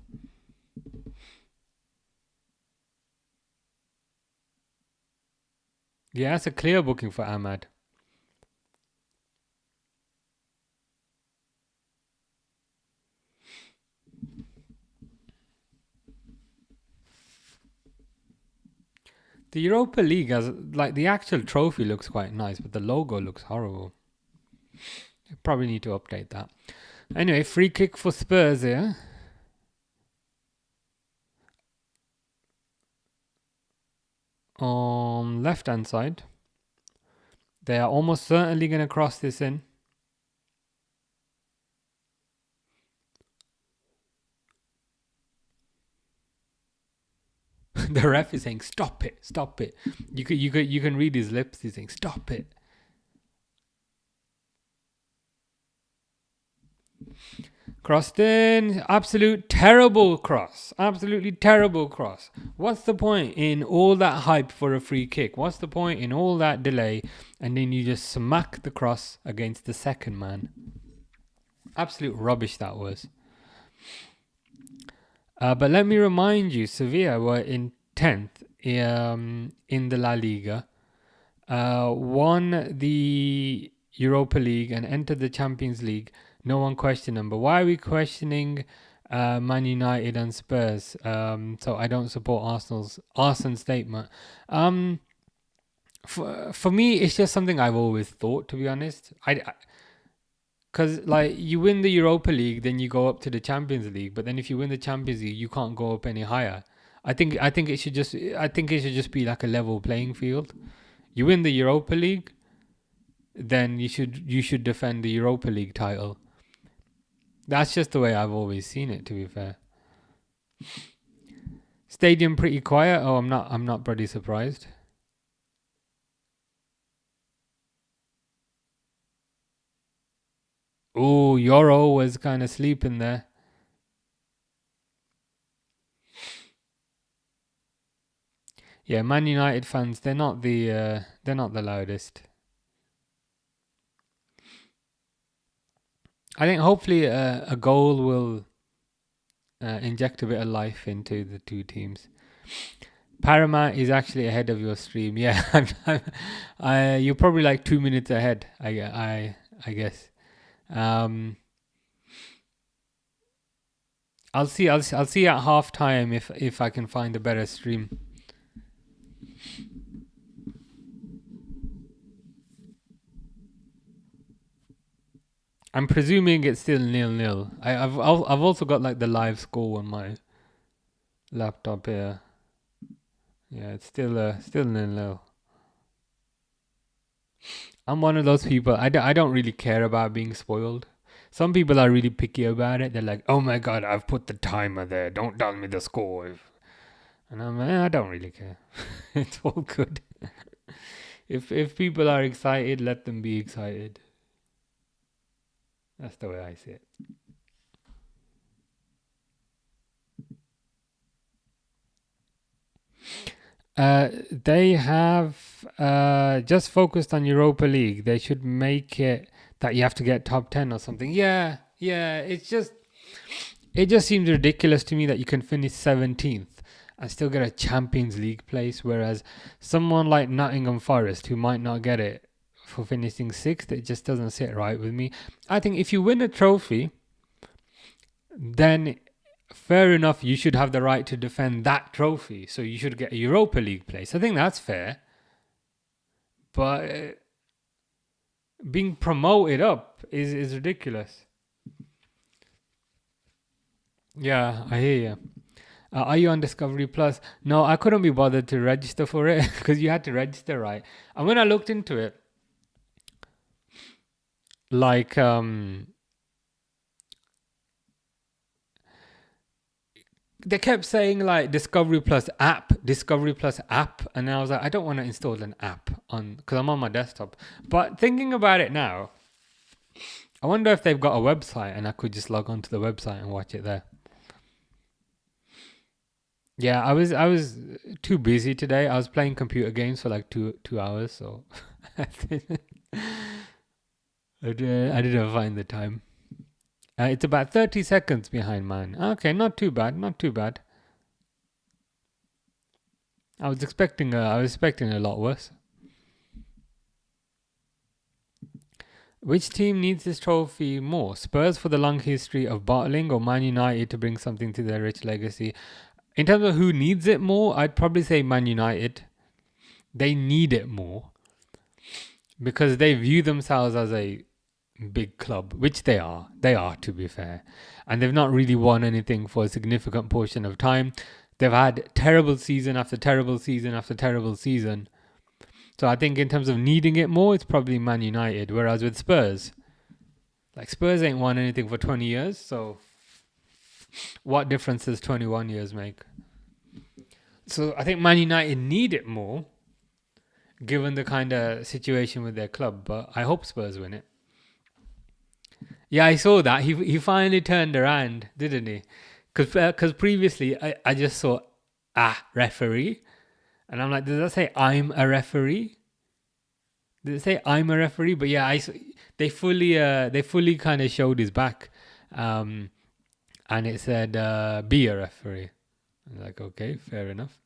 [SPEAKER 1] Yeah, that's a clear booking for Ahmad. The Europa League has, like, the actual trophy looks quite nice, but the logo looks horrible. You probably need to update that. Anyway, free kick for Spurs here. On left hand side. They are almost certainly going to cross this in. The ref is saying, "Stop it, stop it." You can read his lips. He's saying, "Stop it." Crossed in. Absolutely terrible cross. What's the point in all that hype for a free kick? What's the point in all that delay? And then you just smack the cross against the second man. Absolute rubbish that was. But let me remind you, Sevilla were in 10th in the La Liga, won the Europa League and entered the Champions League. No one questioned them. But why are we questioning Man United and Spurs? So I don't support Arsenal's statement. For me, it's just something I've always thought, to be honest. Because like you win the Europa League, then you go up to the Champions League. But then if you win the Champions League, you can't go up any higher. I think it should just be like a level playing field. You win the Europa League, then you should defend the Europa League title. That's just the way I've always seen it, to be fair. Stadium pretty quiet. Oh, I'm not bloody surprised. Oh, Euro was kind of sleeping there. Yeah, Man United fans, they're not the loudest. I think hopefully a goal will inject a bit of life into the two teams. Paramount is actually ahead of your stream. Yeah, you're probably like 2 minutes ahead. I guess. Um, I'll see. I'll see at half time if I can find a better stream. I'm presuming it's still 0-0. I've also got like the live score on my laptop here. Yeah, it's still 0-0. I'm one of those people. I don't really care about being spoiled. Some people are really picky about it. They're like, "Oh my god, I've put the timer there. Don't tell me the score." And I'm like, I don't really care. It's all good. If people are excited, let them be excited. That's the way I see it. They have just focused on Europa League. They should make it that you have to get top 10 or something. Yeah. It just seems ridiculous to me that you can finish 17th and still get a Champions League place, whereas someone like Nottingham Forest, who might not get it for finishing 6th, it just doesn't sit right with me. I think if you win a trophy, then fair enough, you should have the right to defend that trophy. So you should get a Europa League place. I think that's fair. But being promoted up is ridiculous. Yeah, I hear you. Are you on Discovery Plus? No, I couldn't be bothered to register for it because you had to register, right? And when I looked into it, like they kept saying like Discovery Plus app, and I was like, I don't want to install an app on because I'm on my desktop. But thinking about it now, I wonder if they've got a website and I could just log onto the website and watch it there. Yeah, I was too busy today. I was playing computer games for like two hours, so I didn't find the time. It's about 30 seconds behind mine. Okay, not too bad, not too bad. I was expecting a lot worse. Which team needs this trophy more? Spurs for the long history of bottling, or Man United to bring something to their rich legacy? In terms of who needs it more, I'd probably say Man United. They need it more because they view themselves as a big club, which they are. They are, to be fair. And they've not really won anything for a significant portion of time. They've had terrible season after terrible season after terrible season. So I think in terms of needing it more, it's probably Man United. Whereas with Spurs, like Spurs ain't won anything for 20 years. So what difference does 21 years make? So I think Man United need it more, given the kind of situation with their club. But I hope Spurs win it. Yeah, I saw that. He finally turned around, didn't he? Because previously I just saw referee. And I'm like, does that say I'm a referee? Did it say I'm a referee? But yeah, they fully kind of showed his back. and it said be a referee. I'm like, okay, fair enough.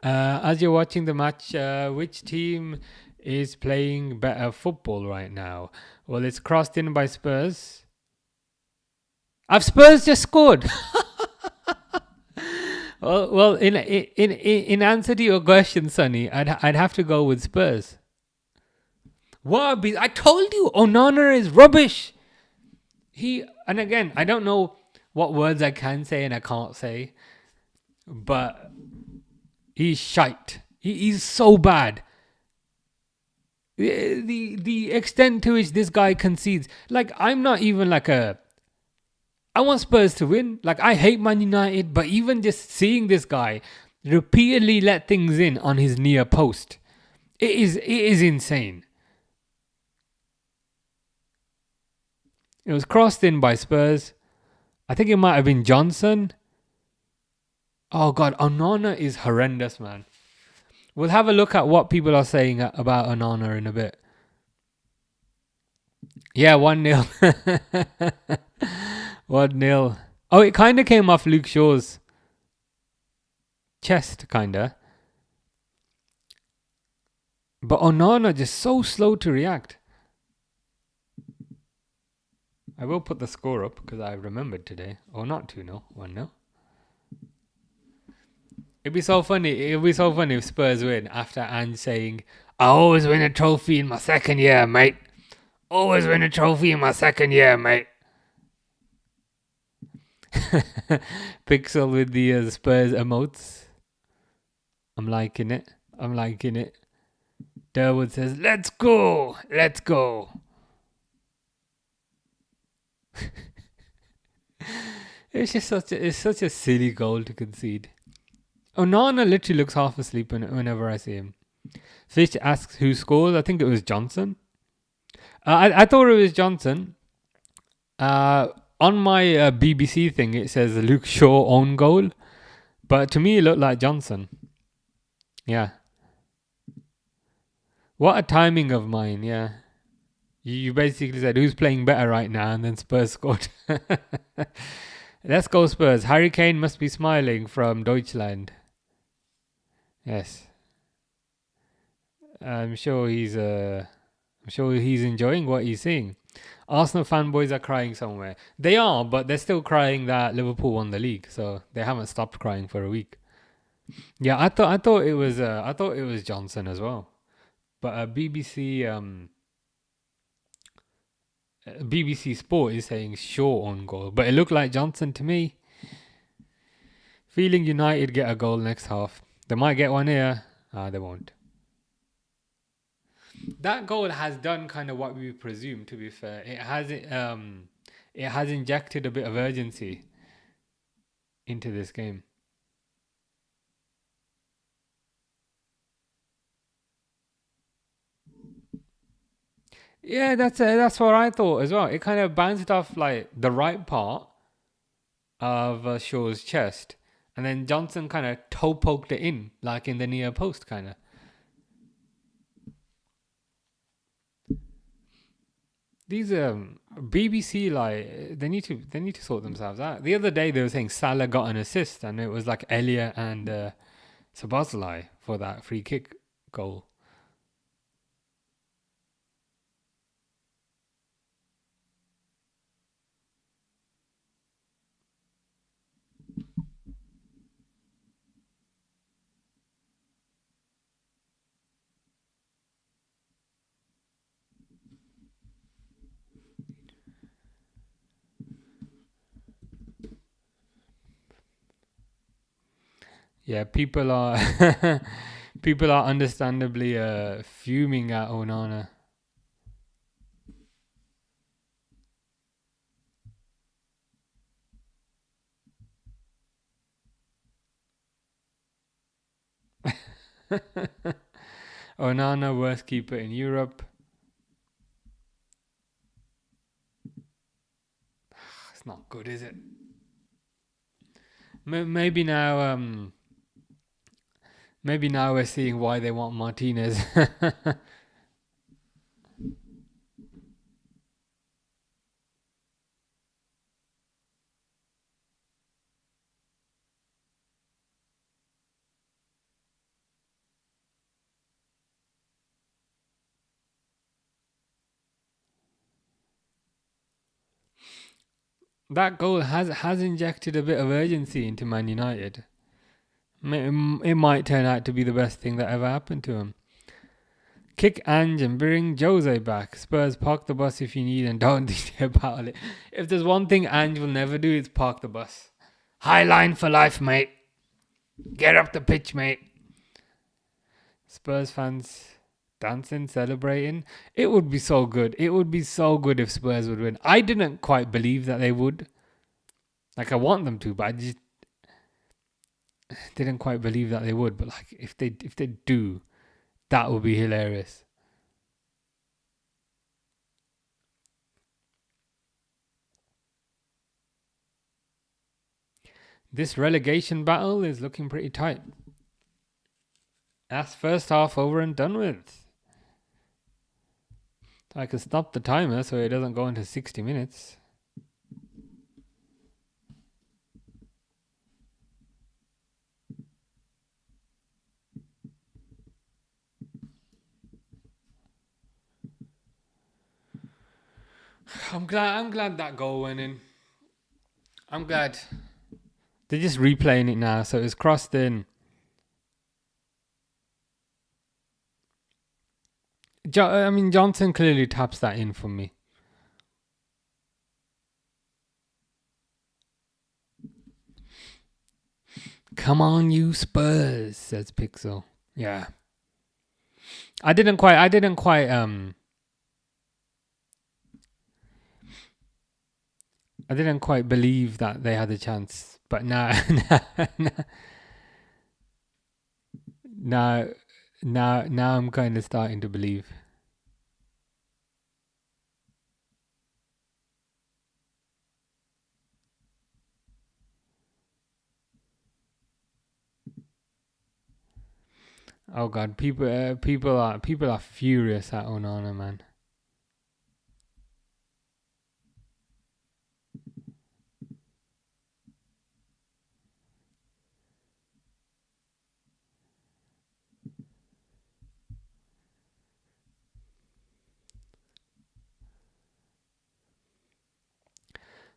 [SPEAKER 1] As you're watching the match, which team is playing better football right now? Well, it's crossed in by Spurs. Have Spurs just scored? well, in answer to your question, Sonny, I'd have to go with Spurs. What? I told you, Onana is rubbish. And again, I don't know what words I can say and I can't say, but he's shite. He's so bad. The extent to which this guy concedes, like, I'm not even like I want Spurs to win. Like, I hate Man United, but even just seeing this guy repeatedly let things in on his near post, it is insane. It was crossed in by Spurs. I think it might have been Johnson. Oh God, Onana is horrendous, man. We'll have a look at what people are saying about Onana in a bit. Yeah, 1-0. 1-0. Oh, it kind of came off Luke Shaw's chest, kind of. But Onana just so slow to react. I will put the score up because I remembered today. Oh, not 2-0, 1-0. It'd be so funny. It'd be so funny if Spurs win after Ange saying, "I always win a trophy in my second year, mate. Always win a trophy in my second year, mate." Pixel with the Spurs emotes. I'm liking it. I'm liking it. Derwood says, "Let's go. Let's go." It's just such a silly goal to concede. Onana literally looks half asleep whenever I see him. Fish asks who scored. I think it was Johnson. I thought it was Johnson. On my BBC thing, it says Luke Shaw own goal. But to me, it looked like Johnson. Yeah. What a timing of mine, yeah. You basically said who's playing better right now, and then Spurs scored. Let's go Spurs. Harry Kane must be smiling from Deutschland. Yes. I'm sure he's enjoying what he's seeing. Arsenal fanboys are crying somewhere. They are, but they're still crying that Liverpool won the league, so they haven't stopped crying for a week. Yeah, I thought it was Johnson as well. But BBC Sport is saying Shaw on goal, but it looked like Johnson to me. Feeling United get a goal next half. They might get one here. They won't. That goal has done kind of what we presume, to be fair. It has injected a bit of urgency into this game. Yeah, that's what I thought as well. It kind of bounced off like the right part of Shaw's chest, and then Johnson kind of toe poked it in, like in the near post, kind of. These BBC, like, they need to sort themselves out. The other day they were saying Salah got an assist, and it was like Elia and Szoboszlai for that free kick goal. Yeah, people are understandably fuming at Onana. Onana, worst keeper in Europe. It's not good, is it? Maybe now we're seeing why they want Martinez. That goal has injected a bit of urgency into Man United. It might turn out to be the best thing that ever happened to him. Kick Ange and bring Jose back. Spurs, park the bus if you need and don't detail about it. If there's one thing Ange will never do, it's park the bus. High line for life, mate. Get up the pitch, mate. Spurs fans dancing, celebrating. It would be so good. It would be so good if Spurs would win. I didn't quite believe that they would. Like, I want them to, but I just didn't quite believe that they would. But like, if they do, that would be hilarious. This relegation battle is looking pretty tight. That's first half over and done with. I can stop the timer so it doesn't go into 60 minutes. I'm glad that goal went in. I'm glad. They're just replaying it now, so it's crossed in. Johnson clearly taps that in for me. Come on, you Spurs, says Pixel. Yeah. I didn't quite believe that they had a chance, but now I'm kind of starting to believe. Oh God, people are furious at Onana, man.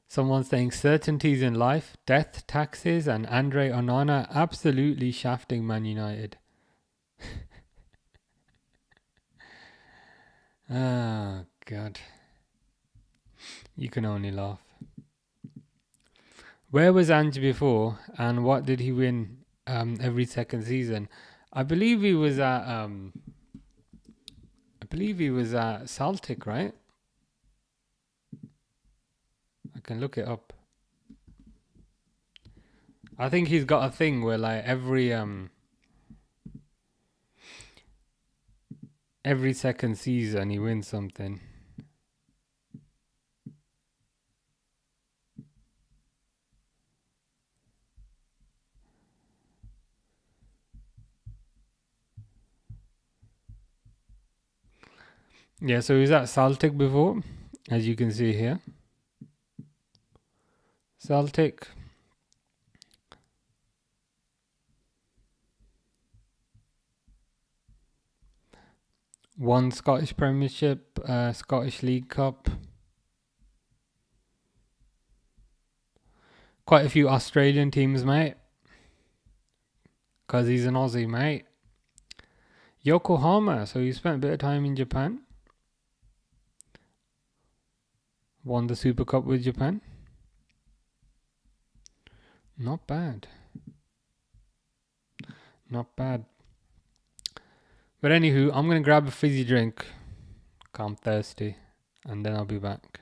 [SPEAKER 1] Someone's saying certainties in life, death, taxes, and Andre Onana absolutely shafting Man United. Oh, God. You can only laugh. Where was Ange before, and what did he win every second season? I believe he was at Celtic, right? I can look it up. I think he's got a thing where like every second season he wins something. Yeah, so he was at Celtic before, as you can see here. Celtic. Won Scottish Premiership, Scottish League Cup. Quite a few Australian teams, mate. Because he's an Aussie, mate. Yokohama, so he spent a bit of time in Japan. Won the Super Cup with Japan. Not bad. Not bad. But anywho, I'm going to grab a fizzy drink. I'm thirsty. And then I'll be back.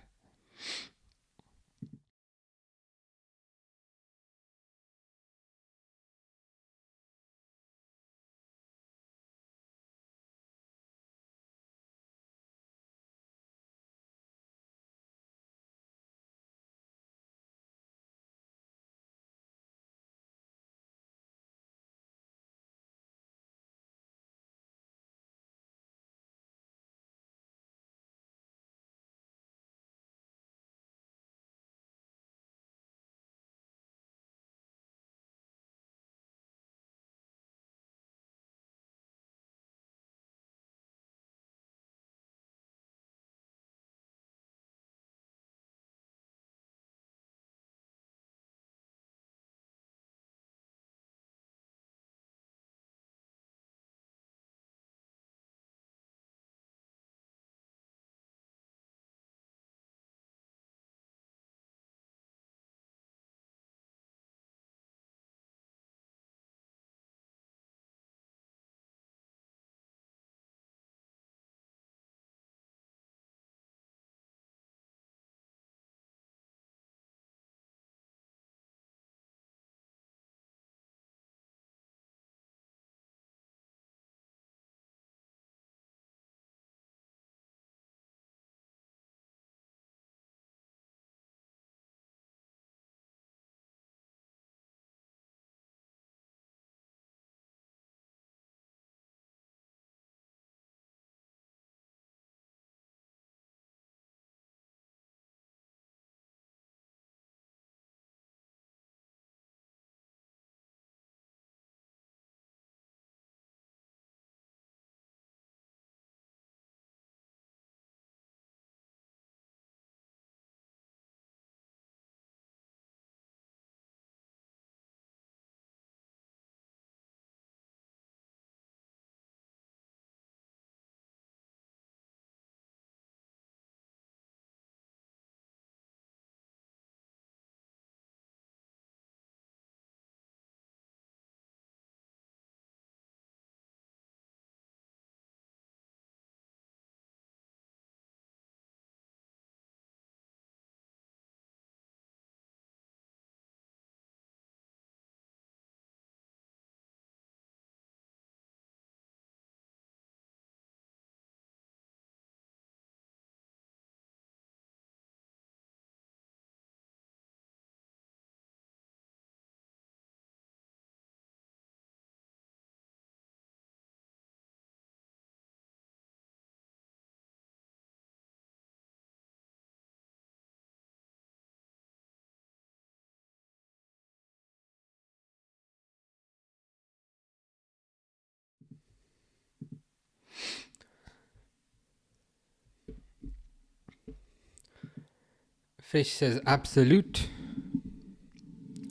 [SPEAKER 1] Fish says absolute.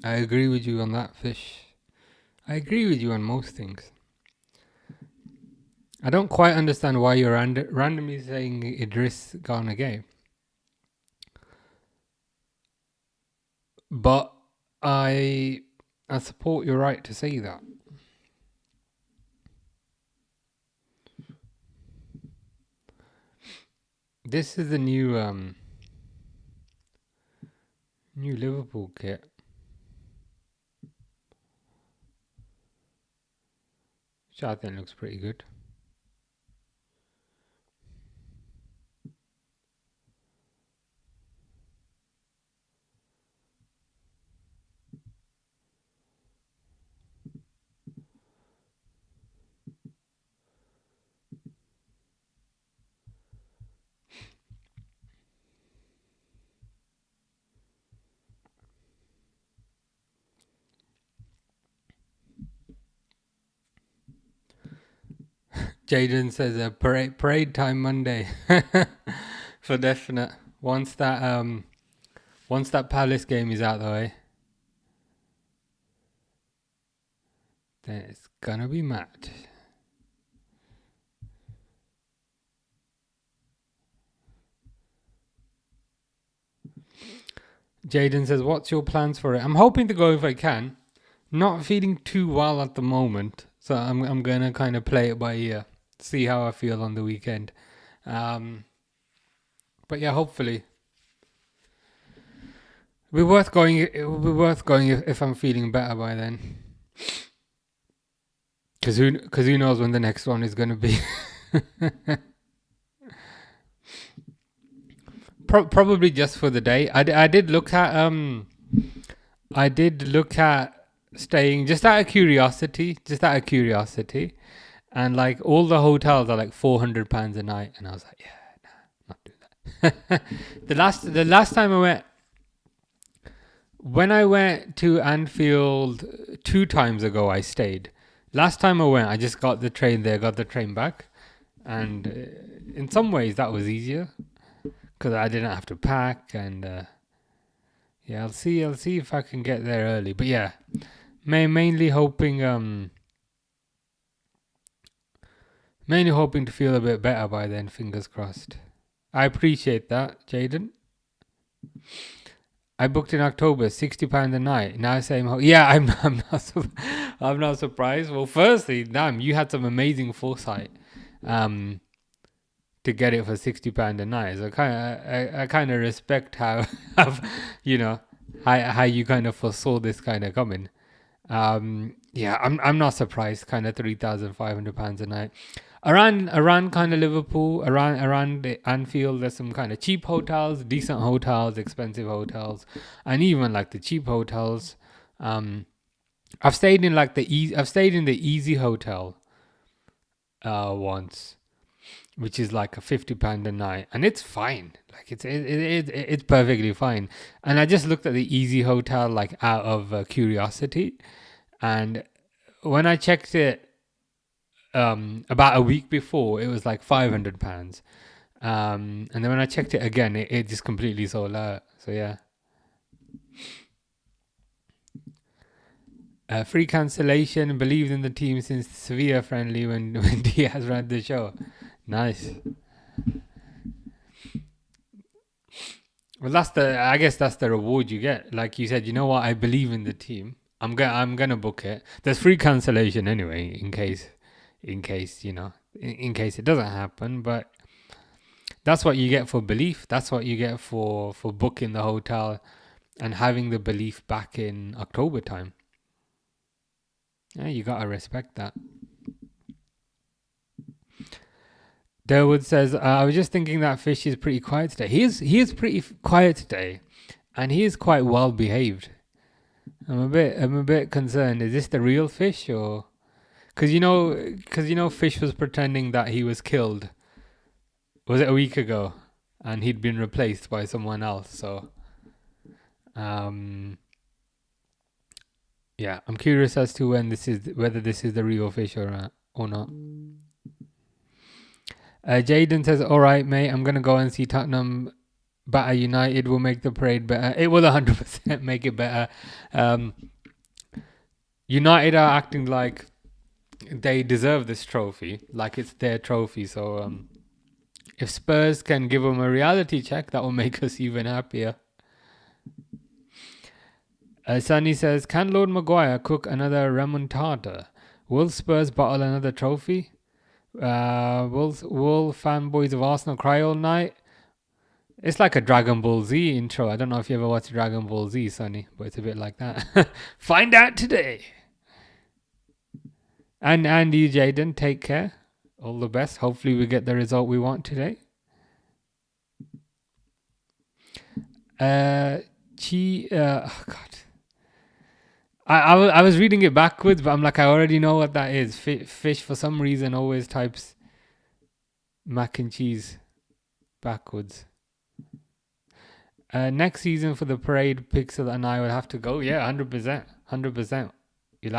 [SPEAKER 1] I agree with you on that, Fish. I agree with you on most things. I don't quite understand why you're randomly saying Idris Gana Gay. But I support your right to say that. This is the new Liverpool kit. Which I think looks pretty good. Jaden says parade time Monday for definite. Once that Palace game is out the way, then it's gonna be mad. Jaden says, "What's your plans for it?" I'm hoping to go if I can. Not feeling too well at the moment, so I'm gonna kind of play it by ear. See how I feel on the weekend. But yeah, hopefully. It'll be worth going if I'm feeling better by then. Because who knows when the next one is going to be. Probably just for the day. I did look at staying just out of curiosity. And like all the hotels are like £400 a night, and I was like, yeah, nah, not do that. the last time I went, when I went to Anfield 2 times ago, I stayed. Last time I went, I just got the train there, got the train back, and in some ways that was easier because I didn't have to pack, and yeah, I'll see if I can get there early. But yeah, mainly hoping to feel a bit better by then, fingers crossed. I appreciate that, Jaden. I booked in October, £60 a night. Now same yeah, I'm not surprised. Well, firstly, damn, you had some amazing foresight to get it for £60 a night. So I kind of respect how how you kind of foresaw this kind of coming. Yeah, I'm not surprised. Kind of £3,500 a night. Around kind of Liverpool, around the Anfield, there's some kind of cheap hotels, decent hotels, expensive hotels, and even like the cheap hotels. I've stayed in the Easy Hotel once, which is like a £50 a night, and it's fine. Like it's perfectly fine. And I just looked at the Easy Hotel like out of curiosity, and when I checked it about a week before, it was like £500. And then when I checked it again, it just completely sold out. So yeah. Free cancellation. Believed in the team since Sevilla friendly when Diaz ran the show. Nice. Well, I guess that's the reward you get. Like you said, you know what? I believe in the team. I'm gonna book it. There's free cancellation anyway, in case it doesn't happen. But that's what you get for belief. That's what you get for booking the hotel and having the belief back in October time. Yeah, you gotta respect that. Derwood says, I was just thinking that Fish is pretty quiet today. He is pretty quiet today, and he is quite well behaved. I'm a bit concerned. Is this the real Fish, or because Fish was pretending that he was killed. Was it a week ago? And he'd been replaced by someone else. So, yeah, I'm curious as to whether this is the real Fish or not. Jaden says, all right, mate, I'm going to go and see Tottenham better United will make the parade better. It will 100% make it better. United are acting like they deserve this trophy, like it's their trophy. So if Spurs can give them a reality check, that will make us even happier. Sunny says, can Lord Maguire cook another remontada? Will Spurs bottle another trophy? Will fanboys of Arsenal cry all night? It's like a Dragon Ball Z intro. I don't know if you ever watched Dragon Ball Z, Sonny, but it's a bit like that. Find out today. And you, Jaden, take care. All the best. Hopefully we get the result we want today. God. I was reading it backwards, but I'm like, I already know what that is. Fish, for some reason, always types mac and cheese backwards. Next season for the parade, Pixel and I will have to go. Yeah, 100%. You'll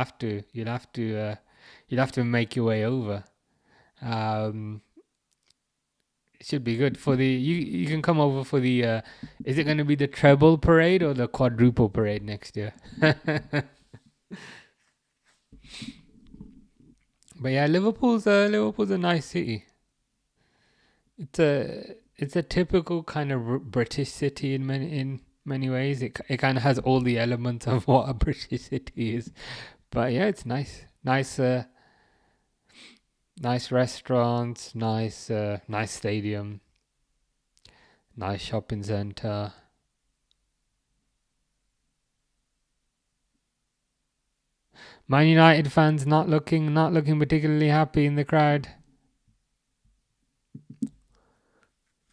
[SPEAKER 1] have to make your way over. It should be good for the. You can come over for the. Is it going to be the treble parade or the quadruple parade next year? But yeah, Liverpool's a nice city. It's a typical kind of British city in many ways. It kind of has all the elements of what a British city is. But yeah, it's nice. Nice restaurants, nice stadium, nice shopping center. Man United fans not looking particularly happy in the crowd.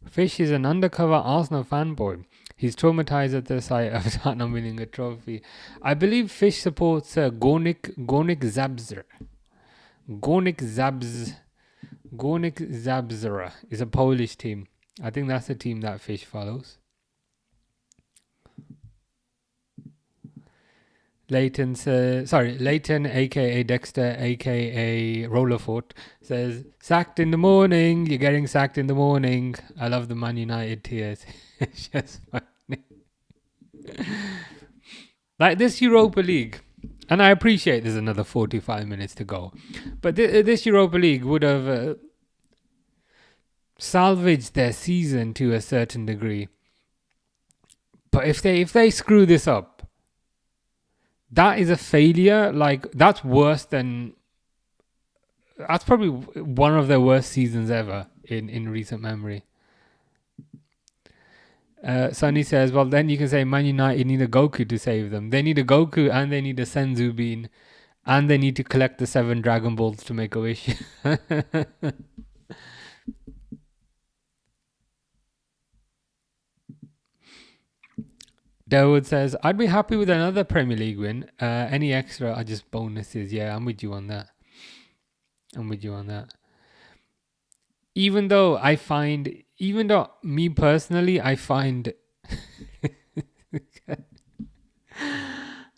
[SPEAKER 1] Fish is an undercover Arsenal fanboy. He's traumatized at the sight of Tottenham winning a trophy. I believe Fish supports Gornik Zabzor. Gornik Zabzora is a Polish team. I think that's the team that Fish follows. Leighton, aka Dexter, aka Rollerfoot, says, sacked in the morning. You're getting sacked in the morning. I love the Man United tears. It's just funny. Like this Europa League, and I appreciate there's another 45 minutes to go, but this Europa League would have salvaged their season to a certain degree. But if they screw this up, that is a failure. Like, that's probably one of their worst seasons ever in recent memory. Sunny says, well, then you can say Man United need a Goku to save them. They need a Goku and they need a Senzu Bean and they need to collect the 7 Dragon Balls to make a wish. Dawood says, I'd be happy with another Premier League win. Any extra are just bonuses. Yeah, I'm with you on that. Even though me personally, I find...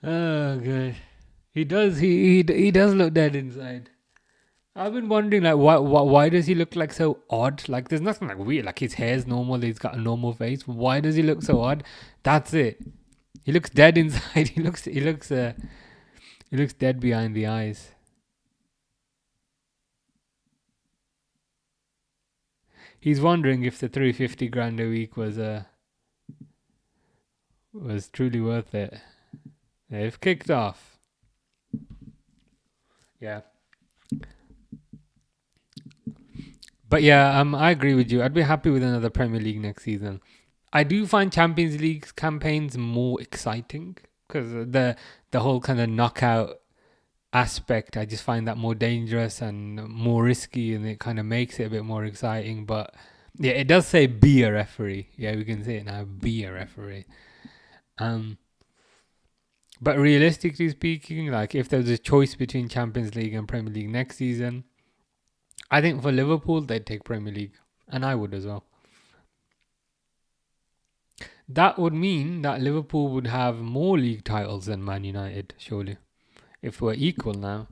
[SPEAKER 1] Oh, God. He does look dead inside. I've been wondering, like, why does he look like so odd? Like, there's nothing like weird. Like, his hair's normal. He's got a normal face. Why does he look so odd? That's it. He looks dead inside. He looks dead behind the eyes. He's wondering if the 350 grand a week was truly worth it. They've kicked off. Yeah. But yeah, I agree with you. I'd be happy with another Premier League next season. I do find Champions League campaigns more exciting because the whole kind of knockout aspect, I just find that more dangerous and more risky, and it kind of makes it a bit more exciting. But yeah, it does say be a referee. Yeah, we can say it now, be a referee. But realistically speaking, like, if there was a choice between Champions League and Premier League next season, I think for Liverpool, they'd take Premier League. And I would as well. That would mean that Liverpool would have more league titles than Man United, surely. If we're equal now.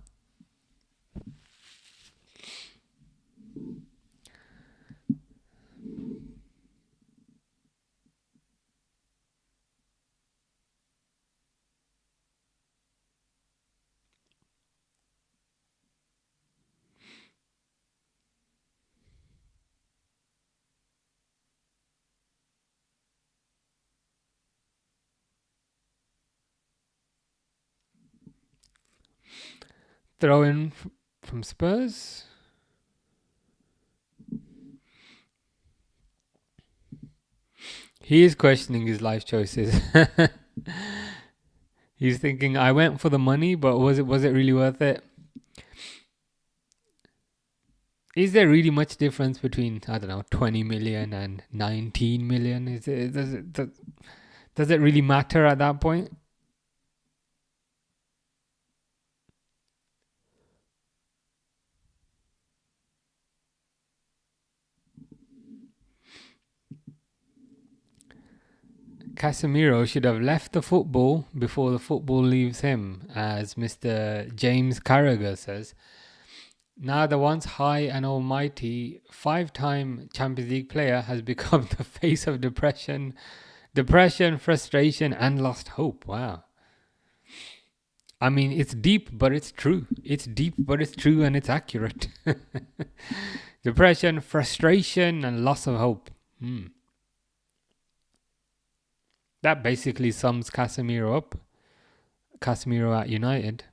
[SPEAKER 1] Throw in from Spurs. He is questioning his life choices. He's thinking, I went for the money, but was it really worth it? Is there really much difference between, I don't know, 20 million and 19 million? Does it really matter at that point? Casemiro should have left the football before the football leaves him, as Mr. James Carragher says. Now the once high and almighty 5-time Champions League player has become the face of depression, frustration, and lost hope. Wow. I mean, it's deep, but it's true. It's deep, but it's true, and it's accurate. Depression, frustration, and loss of hope. That basically sums Casemiro up. Casemiro at United.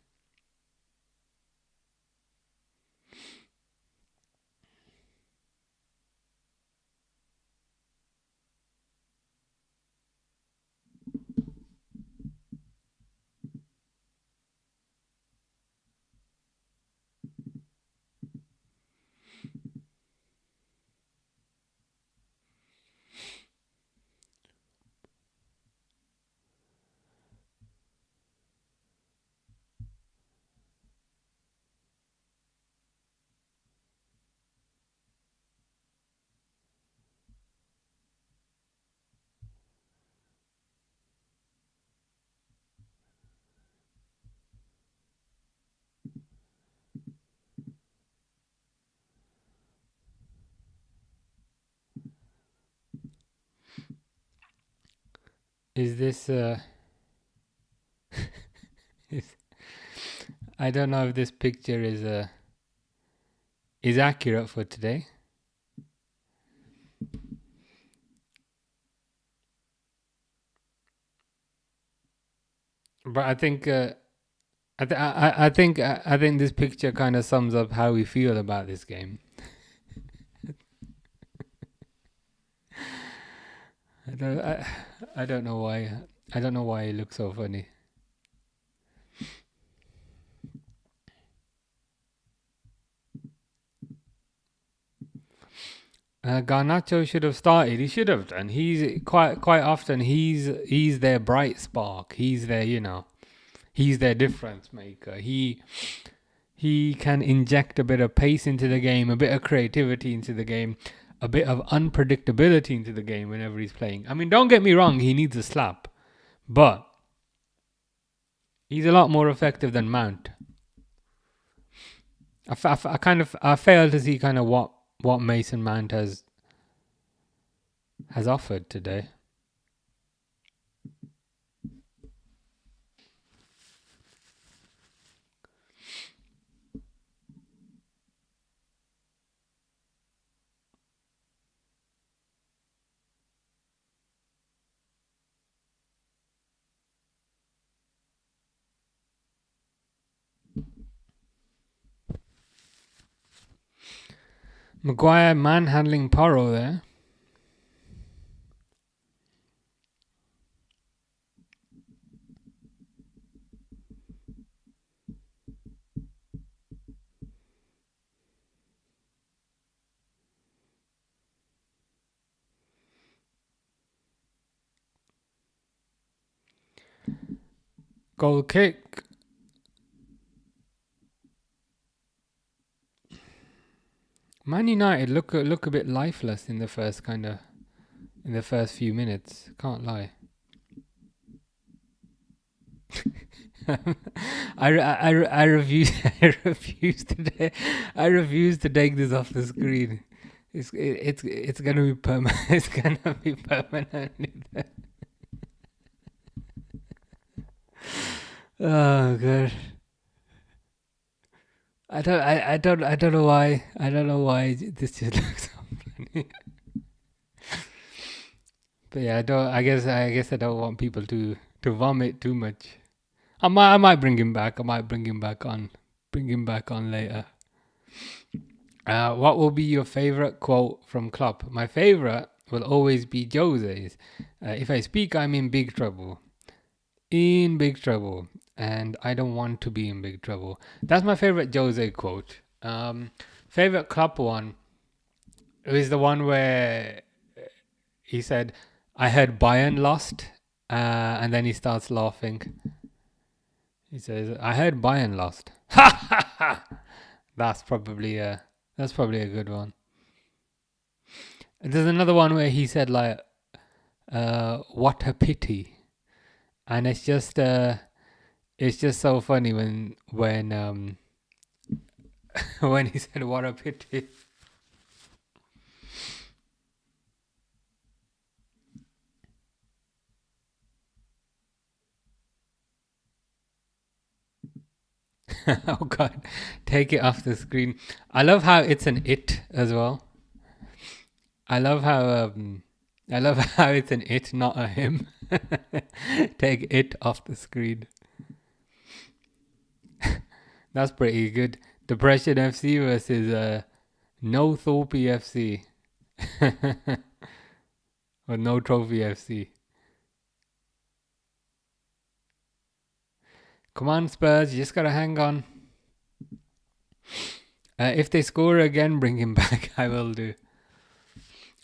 [SPEAKER 1] Is this I don't know if this picture is accurate for today. But I think I think this picture kind of sums up how we feel about this game. I don't know why. I don't know why it looks so funny. Garnacho should have started. He should have done. He's quite often he's their bright spark. He's their, he's their difference maker. He can inject a bit of pace into the game, a bit of creativity into the game, a bit of unpredictability into the game whenever he's playing. I mean, don't get me wrong, he needs a slap, but he's a lot more effective than Mount. I fail to see kind of what Mason Mount has offered today. Maguire manhandling Porro there. Goal kick. Man United look a bit lifeless in the first few minutes. Can't lie. I refuse. I refuse to take this off the screen. It's gonna be permanent. It's gonna be permanent. Oh god. I don't know why. I don't know why this just looks so funny. But yeah, I guess I don't want people to vomit too much. I might bring him back. I might bring him back on. Bring him back on later. What will be your favorite quote from Klopp? My favorite will always be Jose's. If I speak, I'm in big trouble. In big trouble. And I don't want to be in big trouble. That's my favorite Jose quote. Favorite Klopp one is the one where he said, I heard Bayern lost. And then he starts laughing. He says, I heard Bayern lost. Ha ha ha! That's probably a good one. There's another one where he said like, "What a pity," and it's just so funny when when he said "What a pity." Oh God, take it off the screen. I love how it's an it as well. I love how it's an it, not a him. Take it off the screen. That's pretty good. Depression FC versus No Thorpe FC. Or No Trophy FC. Come on, Spurs, you just gotta hang on. If they score again, bring him back. I will do.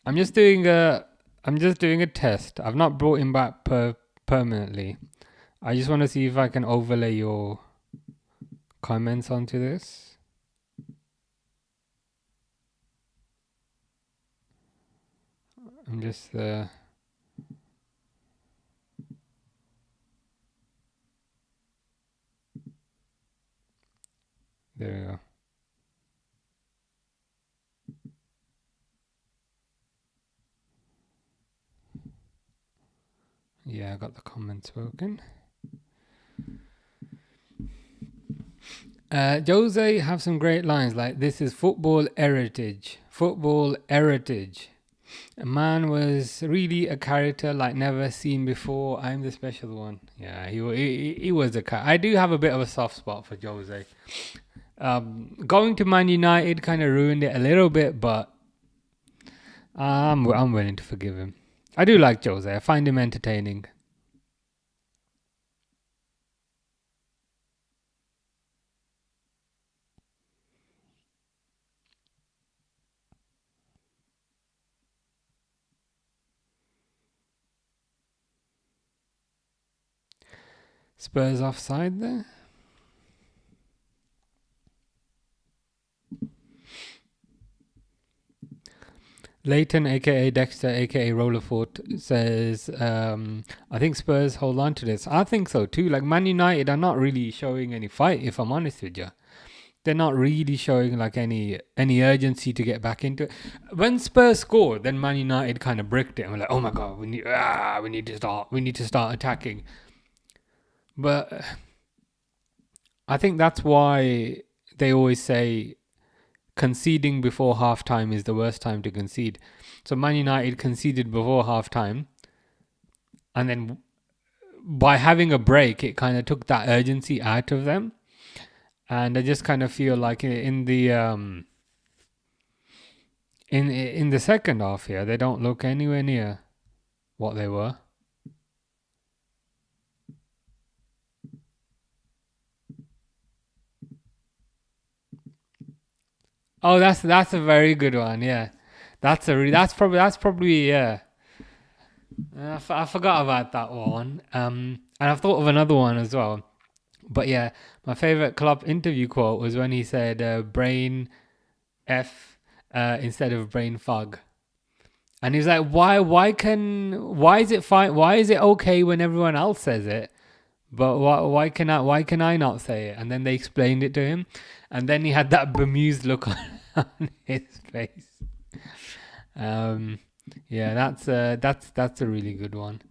[SPEAKER 1] I'm just doing a test. I've not brought him back permanently. I just want to see if I can overlay your comments onto this. I'm just there we go. Yeah, I got the comments working. Jose have some great lines like, this is football heritage. Football heritage. A man was really a character like never seen before. I'm the special one. Yeah, he was a character. I do have a bit of a soft spot for Jose. Going to Man United kind of ruined it a little bit, but I'm willing to forgive him. I do like Jose. I find him entertaining. Spurs offside there. Leighton, aka Dexter, aka Rollerfoot, says, I think Spurs hold on to this. I think so too. Like, Man United are not really showing any fight, if I'm honest with you. They're not really showing like any urgency to get back into it. When Spurs scored, then Man United kind of bricked it and we're like, oh my God, we need to start attacking. But I think that's why they always say conceding before halftime is the worst time to concede. So Man United conceded before halftime, and then by having a break, it kind of took that urgency out of them. And I just kind of feel like in the in the second half here, they don't look anywhere near what they were. Oh, that's a very good one. Yeah, that's probably yeah. I forgot about that one. And I've thought of another one as well. But yeah, my favorite Klopp interview quote was when he said "brain f" instead of "brain fog," and he's like, why is it fine? Why is it okay when everyone else says it? But why can I not say it? And then they explained it to him, and then he had that bemused look on his face. Yeah, that's a really good one.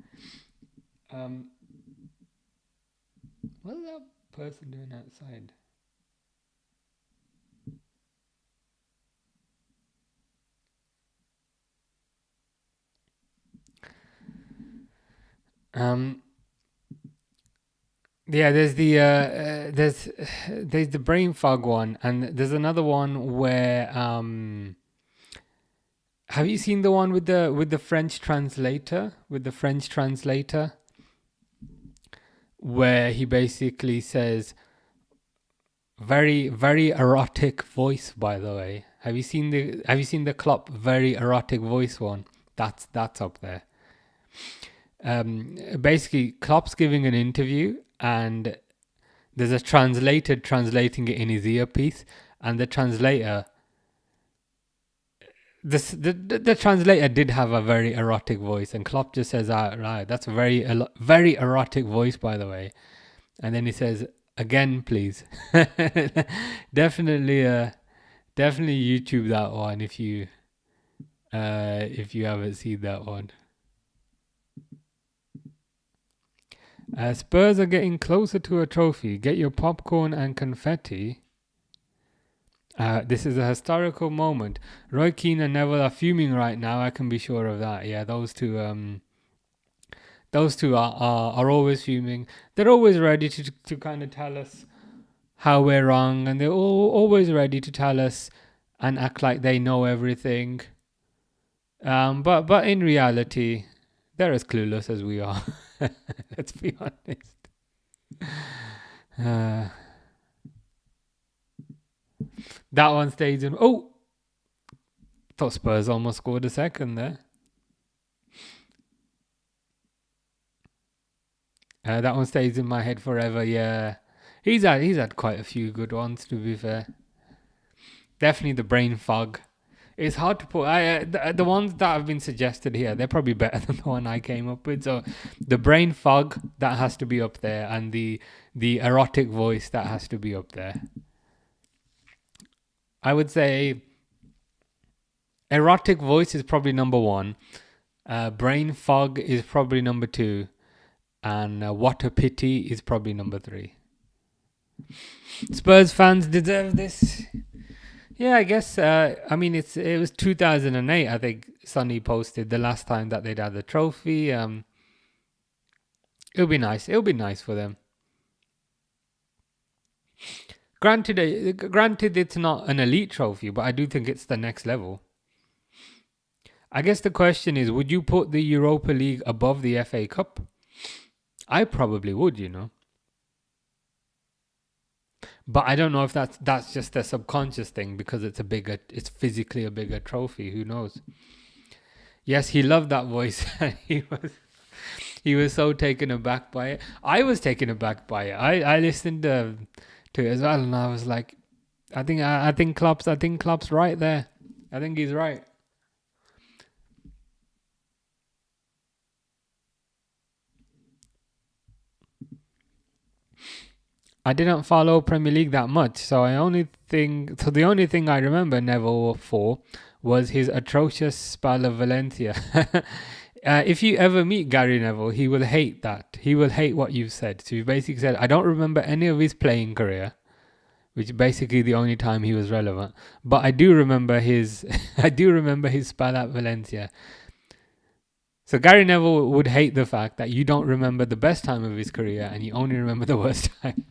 [SPEAKER 1] What is that person doing outside? Yeah, there's the brain fog one, and there's another one where have you seen the one with the French translator, where he basically says very very erotic voice, by the way. Have you seen the Klopp very erotic voice one? That's up there. Basically Klopp's giving an interview, and there's a translator translating it in his earpiece, and the translator the translator did have a very erotic voice, and Klopp just says, "Ah, right, that's a very erotic voice, by the way." And then he says, "Again, please." definitely, definitely YouTube that one if you haven't seen that one. Spurs are getting closer to a trophy. Get your popcorn and confetti. This is a historical moment. Roy Keane and Neville are fuming right now. I can be sure of that. Yeah, those two are always fuming. They're always ready to kind of tell us how we're wrong, and they're always ready to tell us and act like they know everything. But in reality, they're as clueless as we are. Let's be honest. That one stays in. Oh, thought Spurs almost scored a second there. That one stays in my head forever. Yeah, he's had quite a few good ones, to be fair. Definitely the brain fog. It's hard to put. The ones that have been suggested here, they're probably better than the one I came up with. So the brain fog, that has to be up there, and the erotic voice, that has to be up there. I would say erotic voice is probably number one. Brain fog is probably number two, and what a pity is probably number three. Spurs fans deserve this. Yeah, I guess. I mean, it was 2008. I think Sonny posted the last time that they'd had the trophy. It'll be nice. It'll be nice for them. Granted, it's not an elite trophy, but I do think it's the next level. I guess the question is, would you put the Europa League above the FA Cup? I probably would, But I don't know if that's just a subconscious thing, because it's physically a bigger trophy. Who knows? Yes, he loved that voice. he was so taken aback by it. I was taken aback by it. I listened to it as well, and I was like, I think Klopp's right there. I think he's right. I didn't follow Premier League that much, so the only thing I remember Neville for was his atrocious spell of Valencia. If you ever meet Gary Neville, he will hate that. He will hate what you've said. So you basically said, I don't remember any of his playing career, which is basically the only time he was relevant. But I do remember his spell at Valencia. So Gary Neville would hate the fact that you don't remember the best time of his career and you only remember the worst time.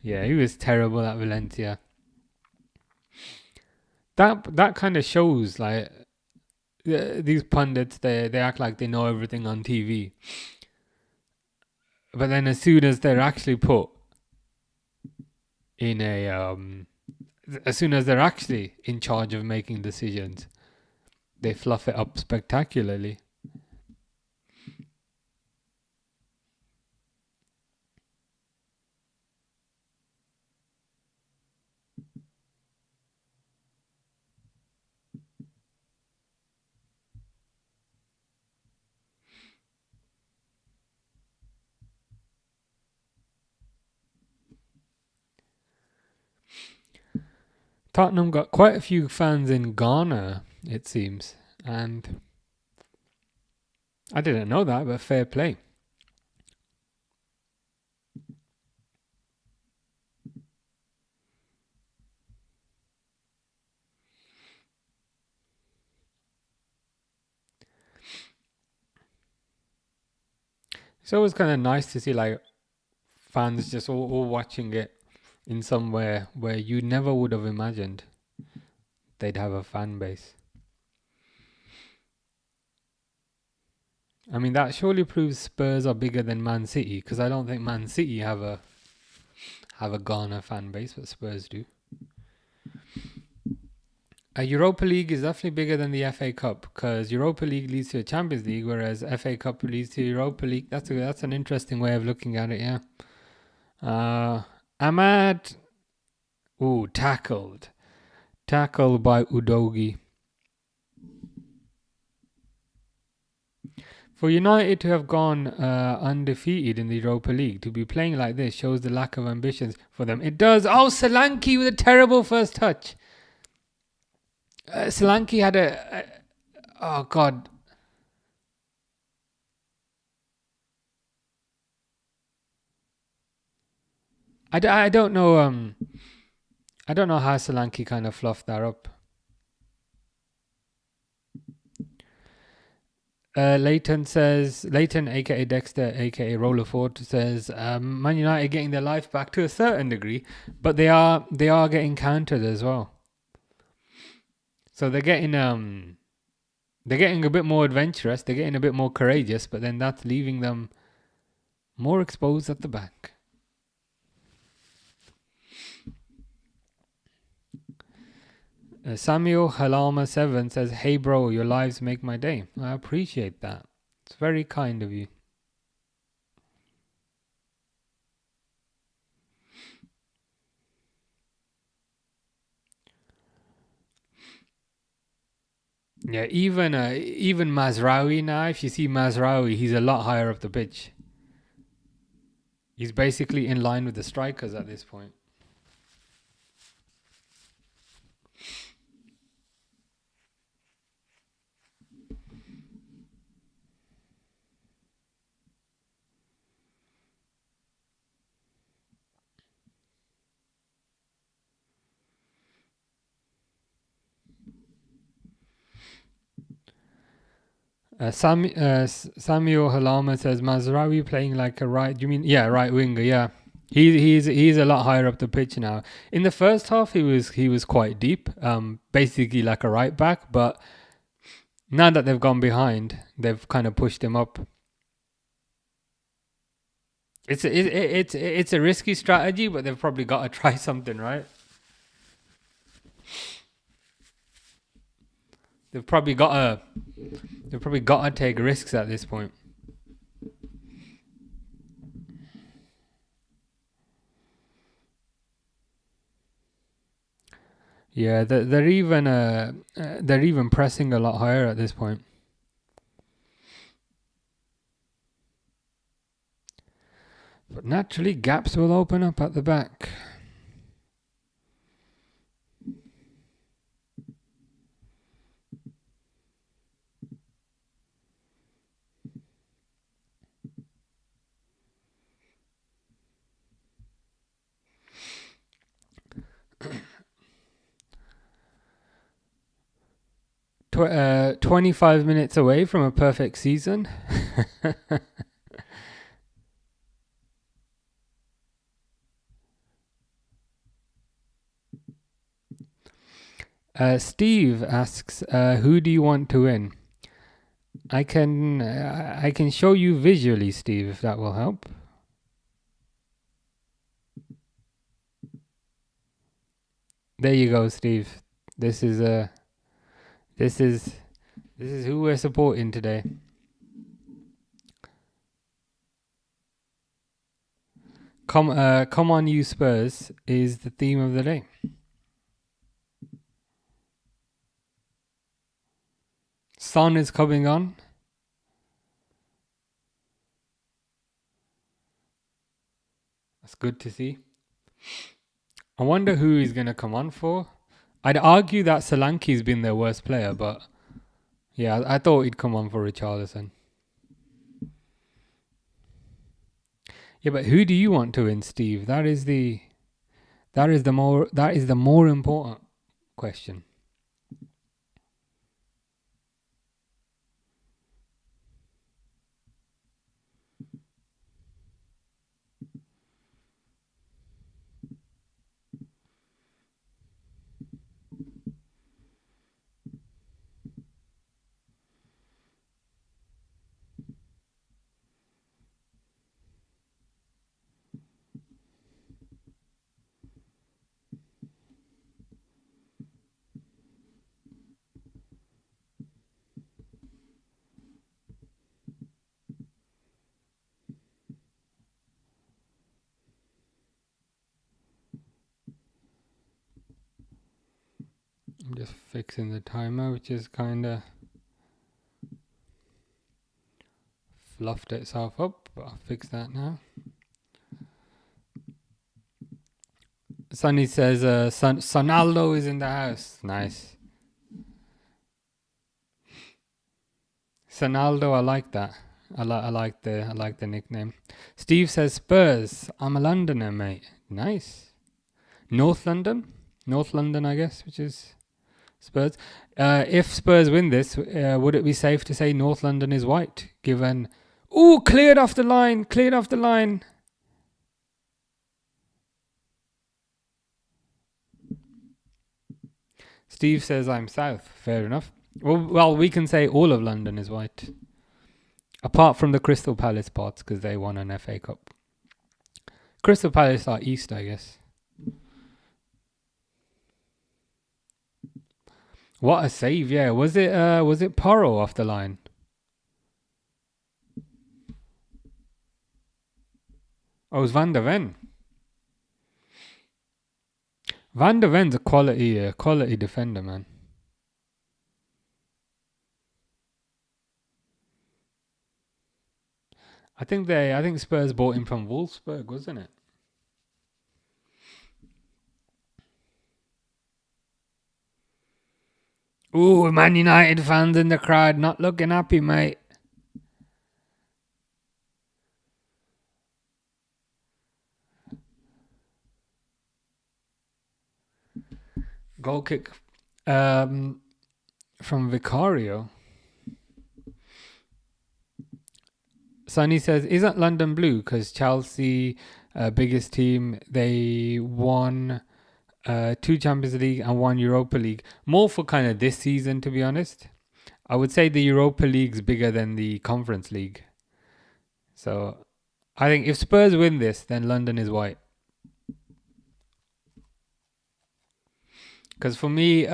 [SPEAKER 1] Yeah, he was terrible at Valencia. That kind of shows, like, these pundits, they act like they know everything on TV. But then as soon as they're actually put in as soon as they're actually in charge of making decisions, they fluff it up spectacularly. Tottenham got quite a few fans in Ghana, it seems, and I didn't know that, but fair play. It's always kind of nice to see like fans just all watching it in somewhere where you never would have imagined they'd have a fan base. I mean, that surely proves Spurs are bigger than Man City, because I don't think Man City have a Ghana fan base, but Spurs do. A Europa League is definitely bigger than the FA Cup, because Europa League leads to a Champions League, whereas FA Cup leads to Europa League. That's an interesting way of looking at it, yeah. Ahmad, tackled by Udogi. For United to have gone undefeated in the Europa League, to be playing like this, shows the lack of ambitions for them. It does. Oh, Solanke with a terrible first touch. Solanke had oh God. I don't know. I don't know how Solanke kind of fluffed that up. Leighton, aka Dexter, aka Rollerford, says Man United getting their life back to a certain degree, but they are getting countered as well. So they're getting a bit more adventurous, they're getting a bit more courageous, but then that's leaving them more exposed at the back. Samuel Halama 7 says, "Hey bro, your lives make my day." I appreciate that. It's very kind of you. Yeah, even Mazraoui now, if you see Mazraoui, he's a lot higher up the pitch. He's basically in line with the strikers at this point. Samuel Halama says, Mazraoui playing like a right. Do you mean right winger? Yeah, he's a lot higher up the pitch now. In the first half, he was quite deep, basically like a right back. But now that they've gone behind, they've kind of pushed him up. It's a risky strategy, but they've probably got to try something, right? They've probably got to take risks at this point. Yeah, they're even pressing a lot higher at this point. But naturally, gaps will open up at the back. Tw 25 minutes away from a perfect season. Steve asks, who do you want to win? I can show you visually, Steve, if that will help. There you go, Steve. This is who we're supporting today. Come on, you Spurs is the theme of the day. Son is coming on. That's good to see. I wonder who he's going to come on for. I'd argue that Solanke's been their worst player, but yeah, I thought he'd come on for Richarlison. Yeah, but who do you want to win, Steve? That is the more important question. Just fixing the timer, which is kind of fluffed itself up, but I'll fix that now. Sonny says, Sonaldo is in the house. Nice. Sonaldo, I like that. I like the nickname. Steve says Spurs. I'm a Londoner, mate. Nice. North London, I guess, which is Spurs. If Spurs win this, would it be safe to say North London is white? Given, cleared off the line. Steve says I'm south. Fair enough. Well, we can say all of London is white. Apart from the Crystal Palace parts, because they won an FA Cup. Crystal Palace are east, I guess. What a save, yeah. Was it Porro off the line? Oh, it was Van der Ven. Van der Ven's a quality defender, man. I think Spurs bought him from Wolfsburg, wasn't it? Ooh, Man United fans in the crowd not looking happy, mate. Goal kick from Vicario. Sonny says, isn't London blue? Because Chelsea, biggest team, they won 2 Champions League and 1 Europa League. More for kind of this season, to be honest. I would say the Europa League's bigger than the Conference League. So I think if Spurs win this, then London is white. Because for me,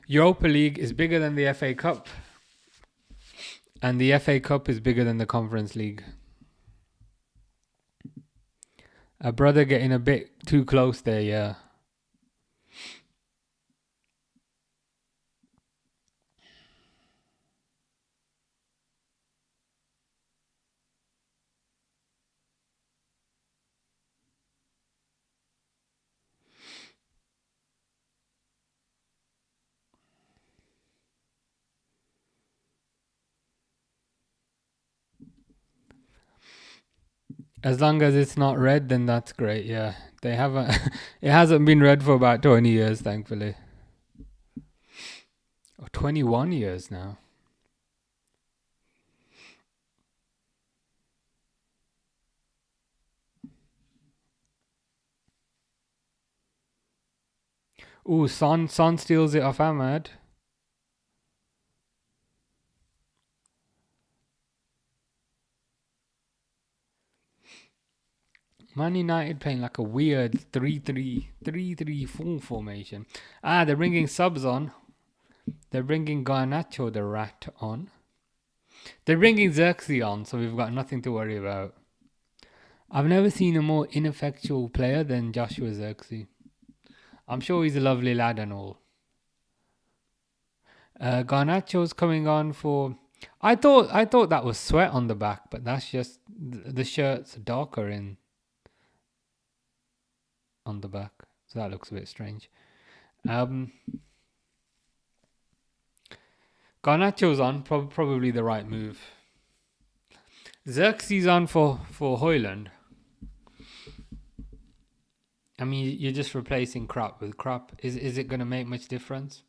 [SPEAKER 1] Europa League is bigger than the FA Cup. And the FA Cup is bigger than the Conference League. A brother getting a bit too close there, yeah. As long as it's not red, then that's great, yeah. They haven't it hasn't been red for about 20 years, thankfully. Oh, 21 years now. Ooh, Son steals it off Ahmad. Man United playing like a weird 3-3-4 formation. They're bringing subs on. They're bringing Garnacho the rat on. They're bringing Xerxes on, so we've got nothing to worry about. I've never seen a more ineffectual player than Joshua Xerxes. I'm sure he's a lovely lad and all. Garnacho's coming on for... I thought that was sweat on the back, but that's just the shirt's darker on the back, so that looks a bit strange. Garnacho's on, probably the right move. Xerxes on for Højlund. I mean, you're just replacing crap with crap. Is it going to make much difference?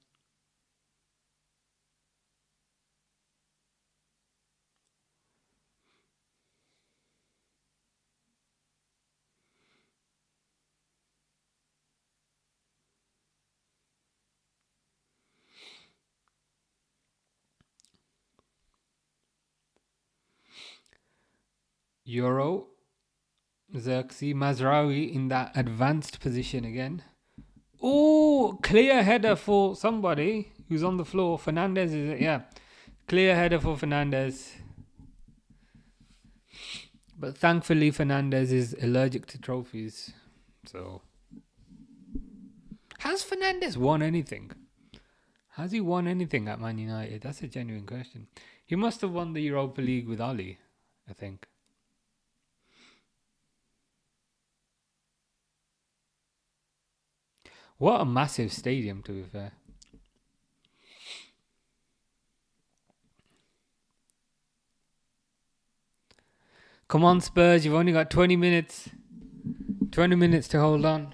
[SPEAKER 1] Euro, Xerxes, Mazraoui in that advanced position again. Oh, clear header for somebody who's on the floor. Fernandez, is it? Yeah. Clear header for Fernandez. But thankfully, Fernandez is allergic to trophies. So. Has Fernandes won anything? Has he won anything at Man United? That's a genuine question. He must have won the Europa League with Oli, I think. What a massive stadium, to be fair. Come on, Spurs, you've only got 20 minutes. 20 minutes to hold on.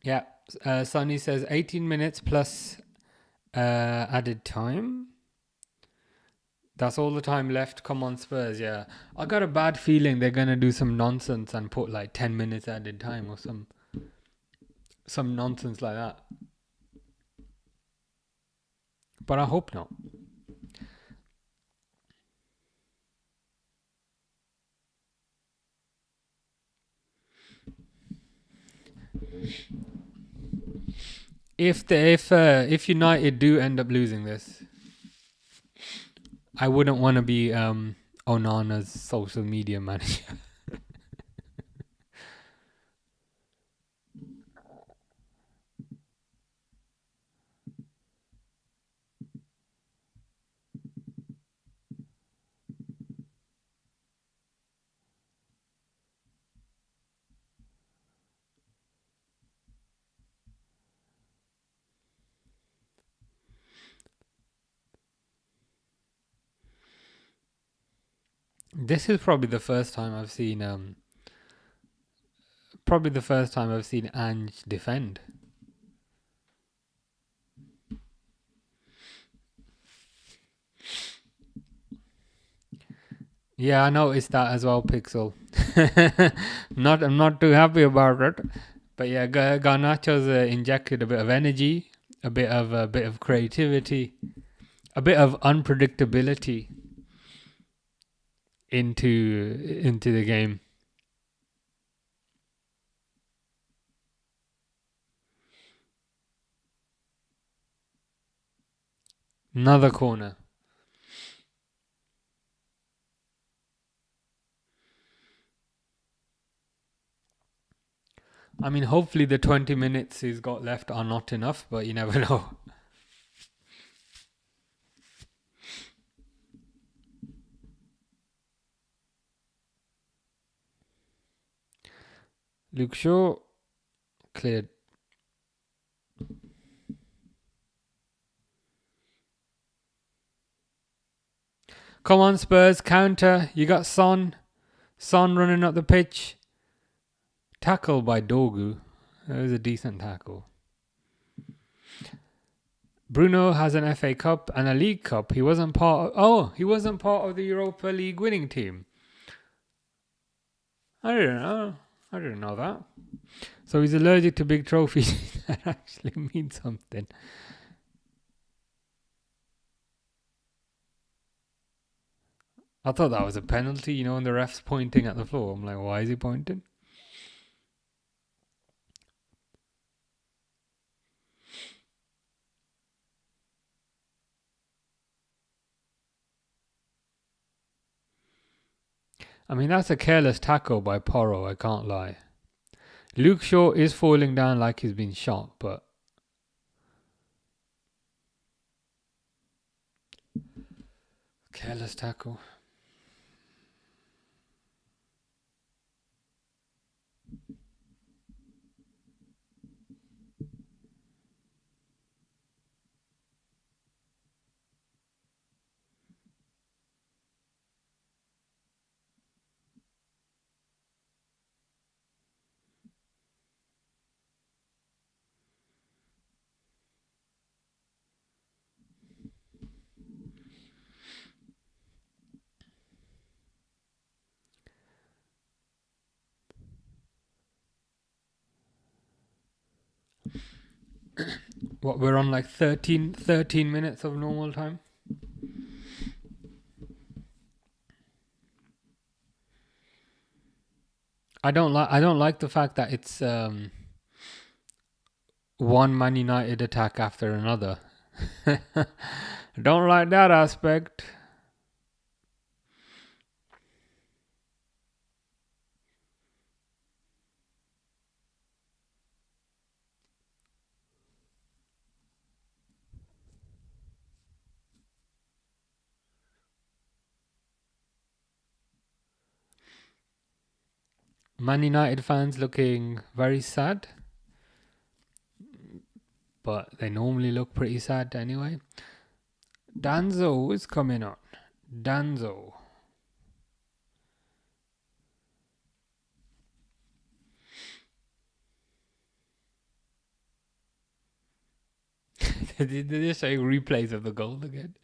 [SPEAKER 1] Yeah, Sonny says 18 minutes plus added time. That's all the time left. Come on, Spurs. Yeah, I got a bad feeling they're gonna do some nonsense and put like 10 minutes added time or some nonsense like that. But I hope not. If United do end up losing this, I wouldn't want to be Onana's social media manager. This is probably the first time I've seen Ange defend. Yeah, I noticed that as well, Pixel. I'm not too happy about it, but yeah, Garnacho's injected a bit of energy, a bit of creativity, a bit of unpredictability into the game. Another corner. I mean, hopefully the 20 minutes he's got left are not enough, but you never know. Luke Shaw cleared. Come on, Spurs, counter. You got Son running up the pitch. Tackle by Dogu. That was a decent tackle. Bruno has an FA Cup and a League Cup. He wasn't part of the Europa League winning team. I didn't know that. So he's allergic to big trophies. That actually means something. I thought that was a penalty, you know, when the ref's pointing at the floor. I'm like, why is he pointing? I mean, that's a careless tackle by Porro, I can't lie. Luke Shaw is falling down like he's been shot, but... Careless tackle. What, we're on like 13 minutes of normal time? I don't like the fact that it's one Man United attack after another. Don't like that aspect. Man United fans looking very sad, but they normally look pretty sad anyway. Danzo is coming on. Danzo. They're showing replays of the goal again.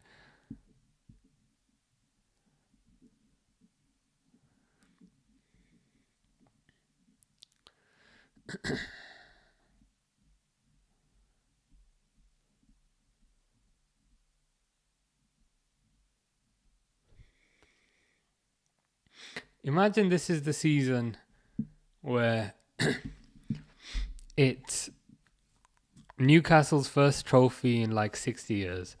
[SPEAKER 1] Imagine this is the season where it's Newcastle's first trophy in like 60 years.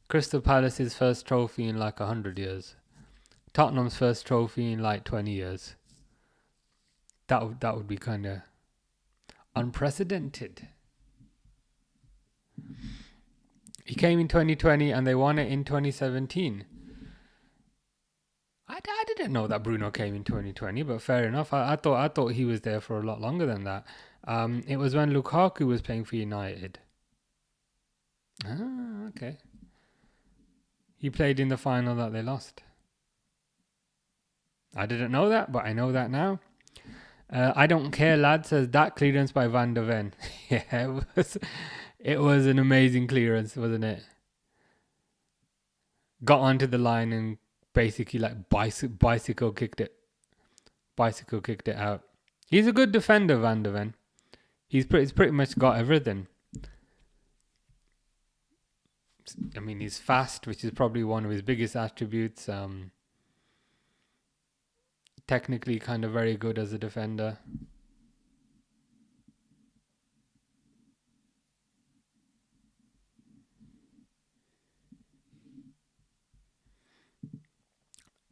[SPEAKER 1] Crystal Palace's first trophy in like 100 years. Tottenham's first trophy in like 20 years. That would be kind of unprecedented. He came in 2020 and they won it in 2017. I didn't know that Bruno came in 2020, but fair enough. I thought he was there for a lot longer than that. It was when Lukaku was playing for United. Ah, okay. He played in the final that they lost. I didn't know that, but I know that now. I don't care, lad, says that clearance by Van de Ven. Yeah, it was an amazing clearance, wasn't it? Got onto the line and basically like bicycle kicked it out. He's a good defender, Van de Ven. He's pretty much got everything. I mean, he's fast, which is probably one of his biggest attributes. Technically kind of very good as a defender.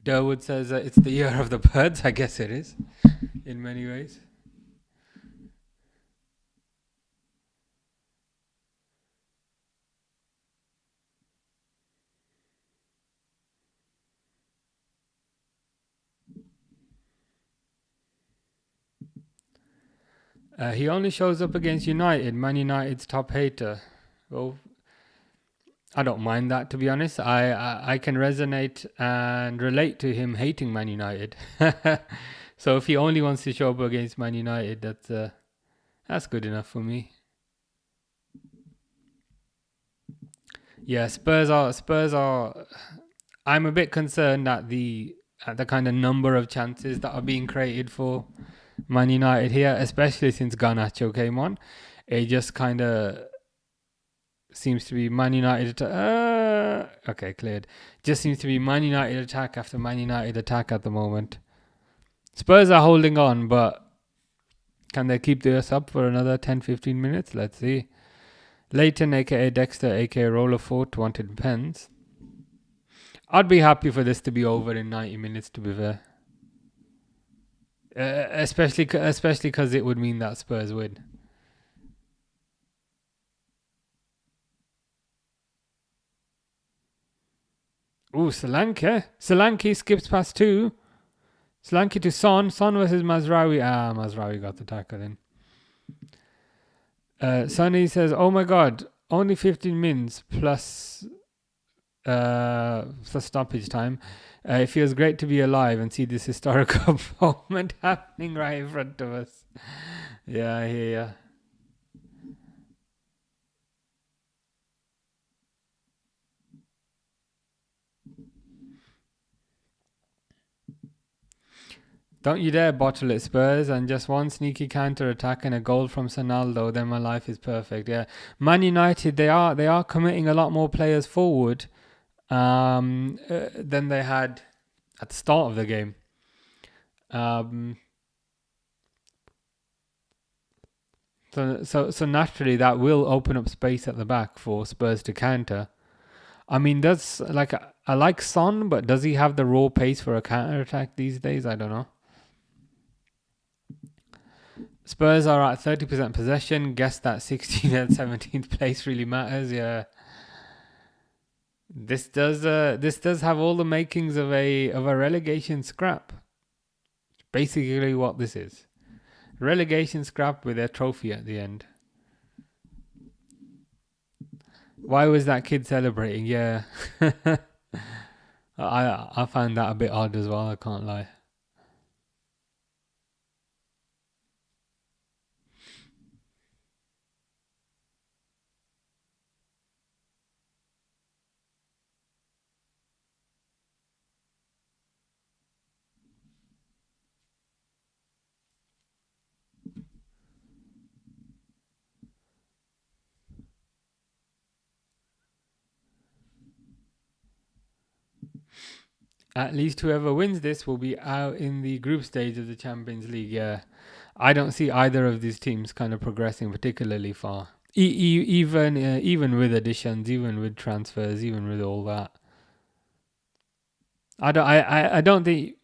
[SPEAKER 1] Durwood says it's the year of the birds. I guess it is, in many ways. He only shows up against United, Man United's top hater. Well, I don't mind that, to be honest. I can resonate and relate to him hating Man United. So if he only wants to show up against Man United, that's good enough for me. Yeah, Spurs are. I'm a bit concerned at the kind of number of chances that are being created for Man United here, especially since Garnacho came on. It just kind of seems to be Man United. Okay, cleared. Just seems to be Man United attack after Man United attack at the moment. Spurs are holding on, but can they keep this up for another 10-15 minutes? Let's see. Leighton, aka Dexter, aka Rollerfoot, wanted pens. I'd be happy for this to be over in 90 minutes, to be fair. Especially because it would mean that Spurs win. Ooh, Solanke. Solanke skips past two. Solanke to Son. Son versus Mazraoui. Mazraoui got the tackle in. Sonny says, oh my god, only 15 mins plus for stoppage time. It feels great to be alive and see this historical moment happening right in front of us. Yeah, I hear ya. Don't you dare bottle it, Spurs, and just one sneaky counter attack and a goal from Sonaldo, then my life is perfect. Yeah, Man United, they are committing a lot more players forward than they had at the start of the game. So naturally that will open up space at the back for Spurs to counter. I mean, that's like I like Son, but does he have the raw pace for a counter attack these days? I don't know. Spurs are at 30% possession. Guess that 16th and 17th place really matters. Yeah, this does have all the makings of a relegation scrap. Basically, what this is, relegation scrap with a trophy at the end. Why was that kid celebrating? Yeah, I found that a bit odd as well. I can't lie. At least whoever wins this will be out in the group stage of the Champions League. Yeah, I don't see either of these teams kind of progressing particularly far. Even with additions, even with transfers, even with all that. I don't think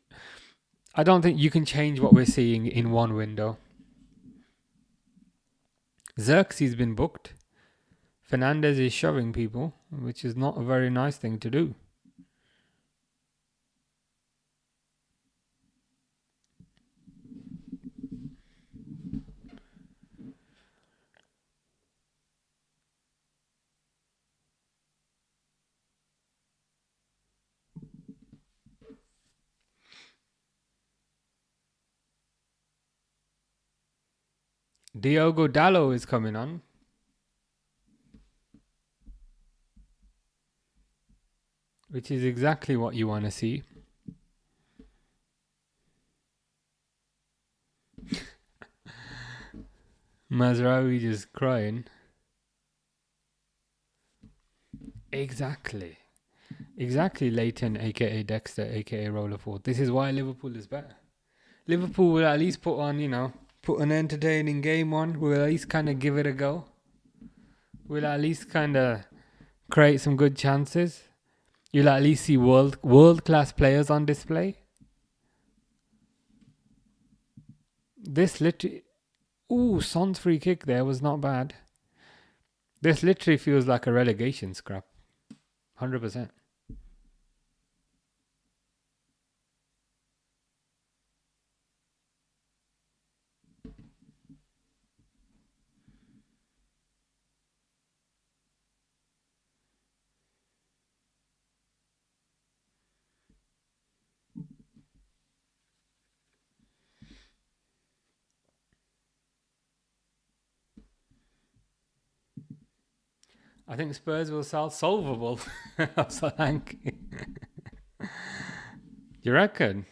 [SPEAKER 1] you can change what we're seeing in one window. Xerxes been booked. Fernandez is shoving people, which is not a very nice thing to do. Diogo Dalot is coming on. Which is exactly what you want to see. Mazraoui just crying. Exactly, Leighton, aka Dexter, aka Rollerford. This is why Liverpool is better. Liverpool will at least put an entertaining game on. We'll at least kind of give it a go. We'll at least kind of create some good chances. You'll at least see world class players on display. This literally, Son's free kick there was not bad. This literally feels like a relegation scrap. 100%. I think Spurs will sell solvable. Solanke. You reckon?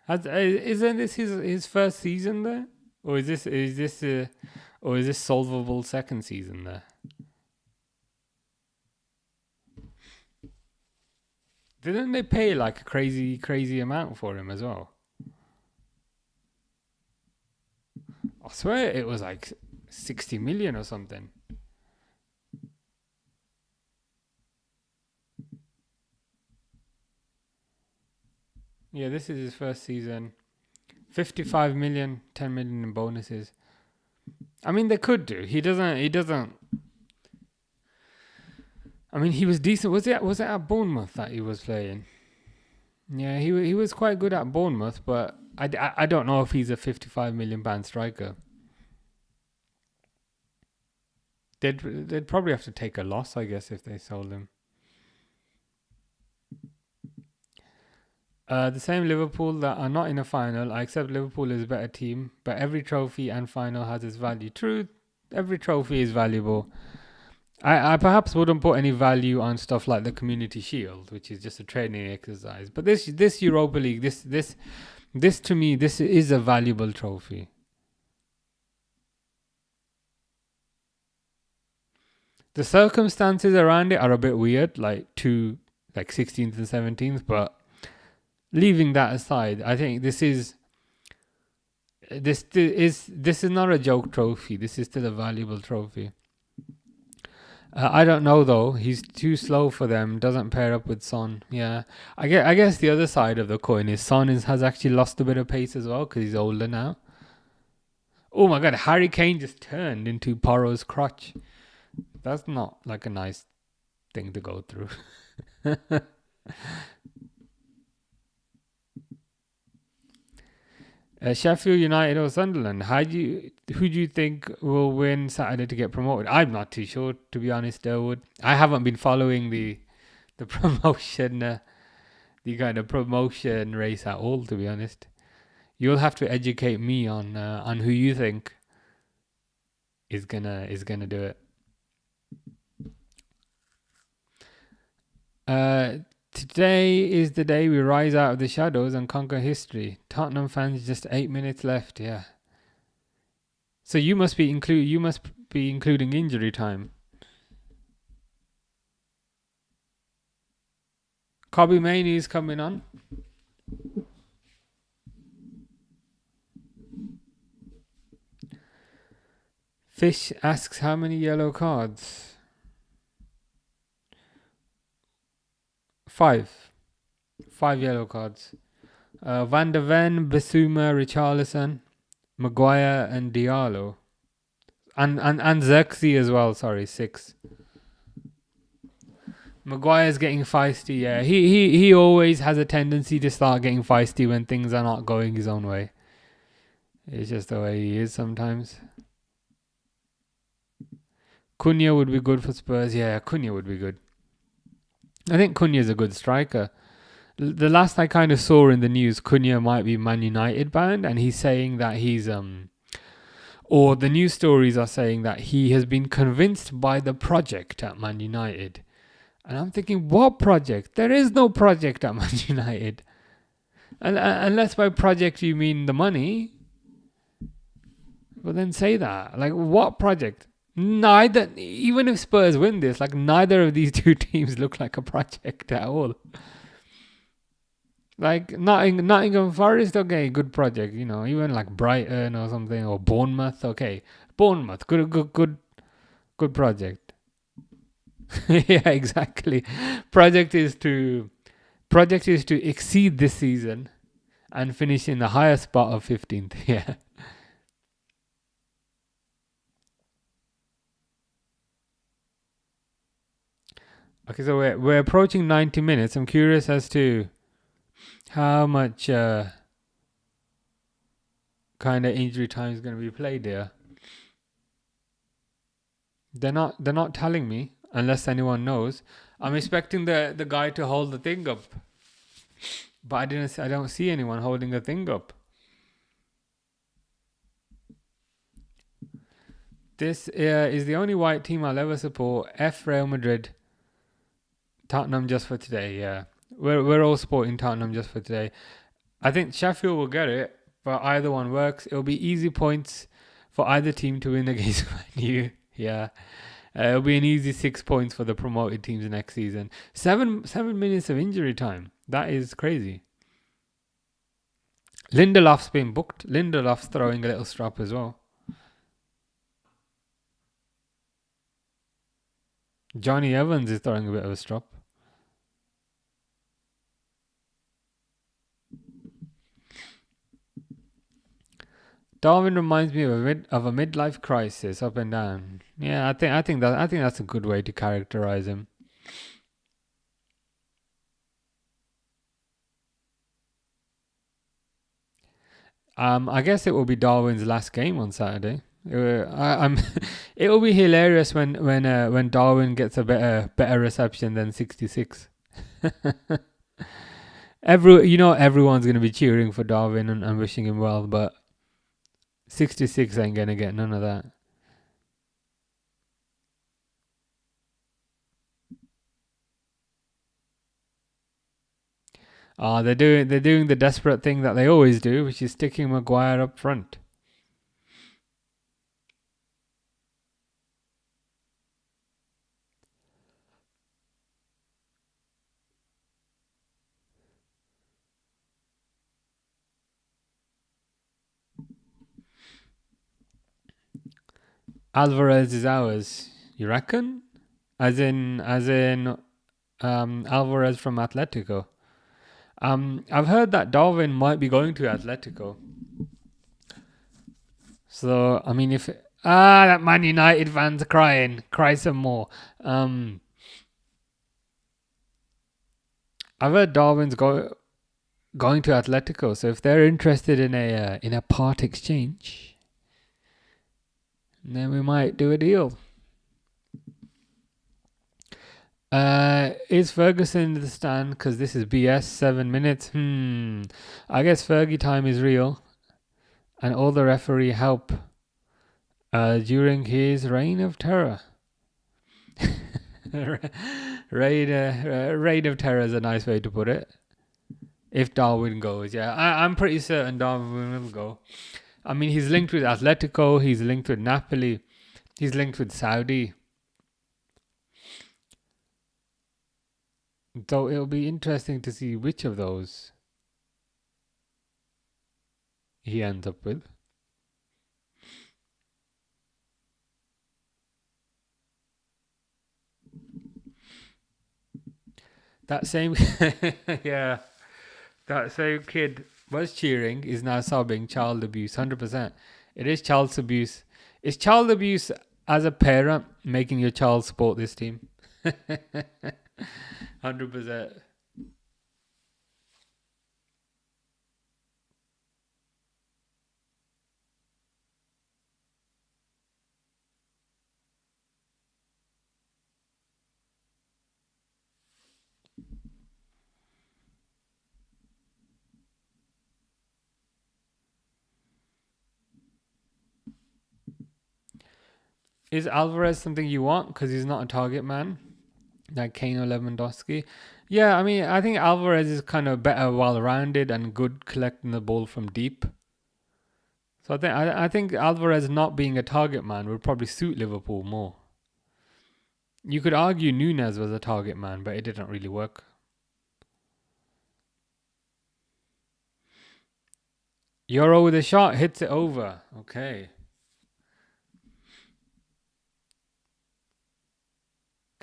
[SPEAKER 1] Isn't this his first season there, or is this solvable second season there? Didn't they pay like a crazy amount for him as well? I swear it was like 60 million or something. Yeah, this is his first season. 55 million, 10 million in bonuses. I mean, they could do. He doesn't. I mean, he was decent. Was it at Bournemouth that he was playing? Yeah, he was quite good at Bournemouth, but I don't know if he's a 55 million pound striker. They'd probably have to take a loss, I guess, if they sold him. The same Liverpool that are not in a final. I accept Liverpool is a better team, but every trophy and final has its value. True, every trophy is valuable. I perhaps wouldn't put any value on stuff like the Community Shield, which is just a training exercise. But this Europa League, this to me, this is a valuable trophy. The circumstances around it are a bit weird, like 16th and 17th, but leaving that aside, I think this is This is not a joke trophy. This is still a valuable trophy. I don't know though. He's too slow for them. Doesn't pair up with Son. Yeah, I guess the other side of the coin is Son has actually lost a bit of pace as well because he's older now. Oh my God, Harry Kane just turned into Porro's crotch. That's not like a nice thing to go through. Sheffield United or Sunderland? Who do you think will win Saturday to get promoted? I'm not too sure, to be honest, Elwood. I haven't been following the promotion, the kind of promotion race at all, to be honest. You'll have to educate me on who you think is gonna do it. Today is the day we rise out of the shadows and conquer history. Tottenham fans, just 8 minutes left. Yeah. So you must be including injury time. Kobe Mainoo is coming on. Fish asks how many yellow cards. 5 yellow cards. Van der Ven, Basuma, Richarlison, Maguire and Diallo. And Xerxes as well, sorry, 6. Maguire's getting feisty, yeah. He always has a tendency to start getting feisty when things are not going his own way. It's just the way he is sometimes. Cunha would be good for Spurs. Yeah, Cunha would be good. I think Cunha's a good striker. The last I kind of saw in the news, Cunha might be Man United bound, and he's saying that he's or the news stories are saying that he has been convinced by the project at Man United. And I'm thinking, what project? There is no project at Man United. Unless by project you mean the money. Well, then say that. Like, what project? Neither, even if Spurs win this, like neither of these two teams look like a project at all. Like Nottingham Forest, okay, good project, you know, even like Brighton or something, or Bournemouth, okay, Bournemouth, good project. Yeah, exactly. Project is to exceed this season and finish in the higher spot of 15th. Yeah. Okay, so we're approaching 90 minutes. I'm curious as to how much kind of injury time is going to be played there. They're not telling me unless anyone knows. I'm expecting the guy to hold the thing up, but I don't see anyone holding the thing up. This is the only white team I'll ever support. F Real Madrid. Tottenham just for today. Yeah, we're all supporting Tottenham just for today. I think Sheffield will get it, but either one works. It'll be easy points for either team to win against Man U. Yeah. It'll be an easy 6 points for the promoted teams next season. 7 minutes of injury time. That is crazy. Lindelof's been booked. Lindelof's throwing a little strop as well. Johnny Evans is throwing a bit of a strop. Darwin reminds me of a midlife crisis, up and down. Yeah, I think that's a good way to characterize him. I guess it will be Darwin's last game on Saturday. It will be hilarious when Darwin gets a better reception than 66. Everyone's gonna be cheering for Darwin and wishing him well, but 66 ain't gonna get none of that. They're doing the desperate thing that they always do, which is sticking Maguire up front. Alvarez is ours. You reckon? As in, Alvarez from Atletico. I've heard that Darwin might be going to Atletico. So I mean, if that Man United fans are crying, cry some more. I've heard Darwin's going to Atletico. So if they're interested in a part exchange, then we might do a deal. Is Ferguson in the stand? Because this is BS. 7 minutes. I guess Fergie time is real, and all the referee help during his reign of terror. Reign of terror is a nice way to put it. If Darwin goes, yeah, I'm pretty certain Darwin will go. I mean, he's linked with Atletico, he's linked with Napoli, he's linked with Saudi. So it'll be interesting to see which of those he ends up with. That same, yeah, that same kid was cheering, is now sobbing. Child abuse, 100%. It is child abuse. It's child abuse as a parent making your child support this team. 100%. Is Alvarez something you want because he's not a target man like Kane or Lewandowski? Yeah, I mean, I think Alvarez is kind of better, well-rounded, and good collecting the ball from deep. So I think Alvarez not being a target man would probably suit Liverpool more. You could argue Nunez was a target man, but it didn't really work. Euro with a shot hits it over. Okay.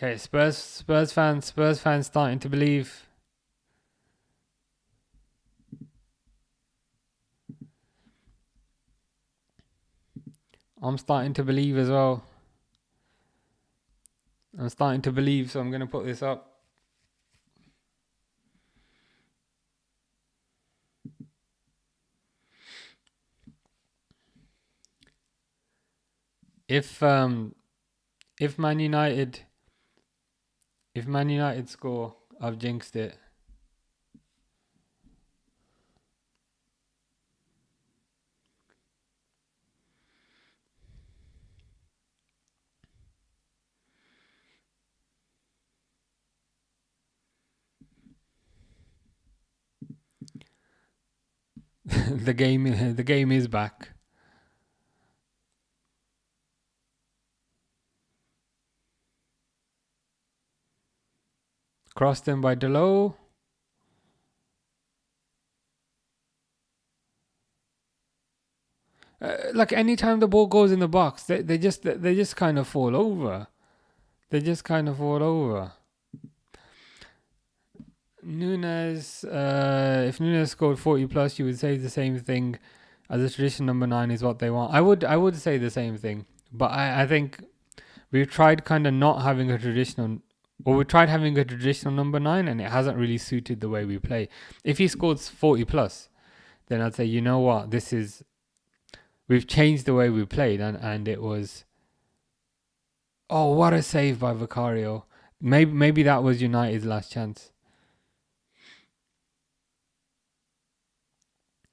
[SPEAKER 1] Okay, Spurs fans starting to believe. I'm starting to believe as well. I'm starting to believe, so I'm going to put this up. If Man United score, I've jinxed it. the game is back. Crossed in by Delo. Like anytime the ball goes in the box, they just kind of fall over. They just kind of fall over. Nunez, if Nunez scored 40 plus, you would say the same thing as a traditional number 9 is what they want. I would say the same thing, but I think we've tried kind of not having a traditional, or we tried having a traditional number 9, and it hasn't really suited the way we play. If he scored 40 plus, then I'd say, you know what, we've changed the way we played, and it was, oh, what a save by Vicario. Maybe that was United's last chance.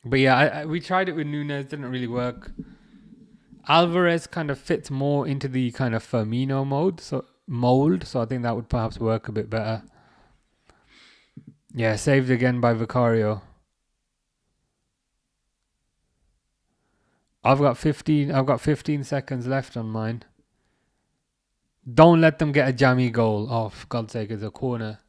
[SPEAKER 1] But yeah, we tried it with Nunez, didn't really work. Alvarez kind of fits more into the kind of Firmino mold, so I think that would perhaps work a bit better. Yeah, saved again by Vicario. I've got 15 seconds left on mine. Don't let them get a jammy goal. Oh, for God's sake, it's a corner.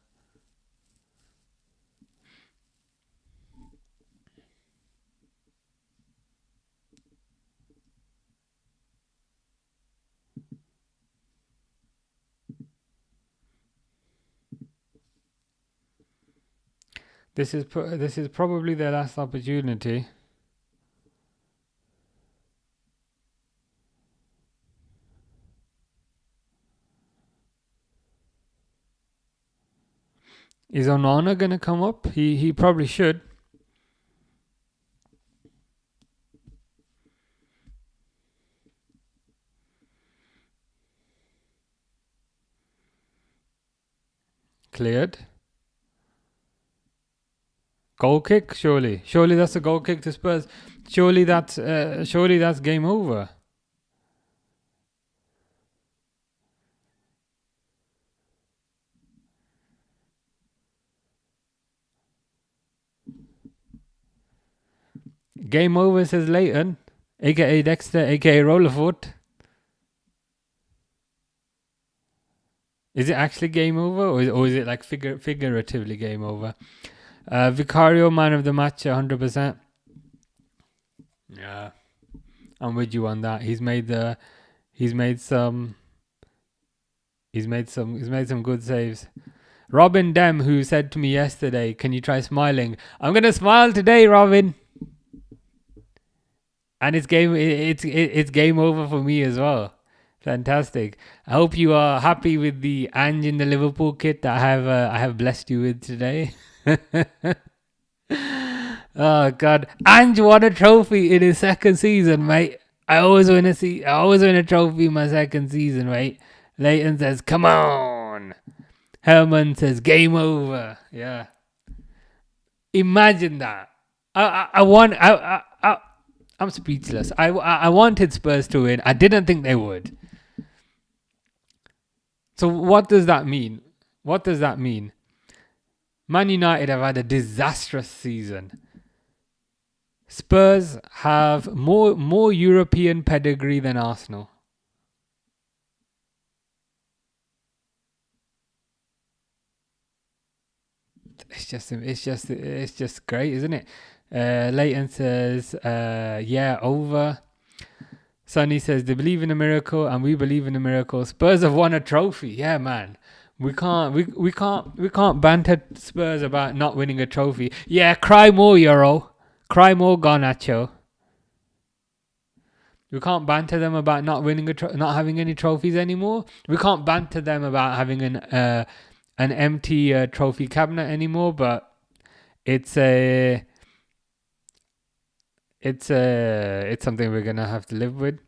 [SPEAKER 1] This is probably their last opportunity. Is Onana gonna come up? He probably should. Cleared. Goal kick, surely. Surely that's a goal kick to Spurs. Surely that's game over. Game over, says Leighton, aka Dexter, aka Rollerfoot. Is it actually game over, or is it like figuratively game over? Vicario, man of the match, 100%. Yeah, I'm with you on that. He's made some good saves. Robin Dem, who said to me yesterday, "Can you try smiling?" I'm gonna smile today, Robin. And it's game over for me as well. Fantastic. I hope you are happy with the Ange in the Liverpool kit that I have blessed you with today. Oh God, Ange won a trophy in his second season, mate. I always win a trophy in my second season, mate. Leighton says, "Come on." Herman says, "Game over." Yeah. Imagine that. I'm speechless. I wanted Spurs to win. I didn't think they would. So what does that mean? What does that mean? Man United have had a disastrous season. Spurs have more European pedigree than Arsenal. It's just great, isn't it? Leighton says, yeah, over. Sonny says, they believe in a miracle and we believe in a miracle. Spurs have won a trophy. Yeah, man. We can't banter Spurs about not winning a trophy. Yeah, cry more, Euro. Cry more, Garnacho. We can't banter them about not winning not having any trophies anymore. We can't banter them about having an empty trophy cabinet anymore. But it's something we're gonna have to live with.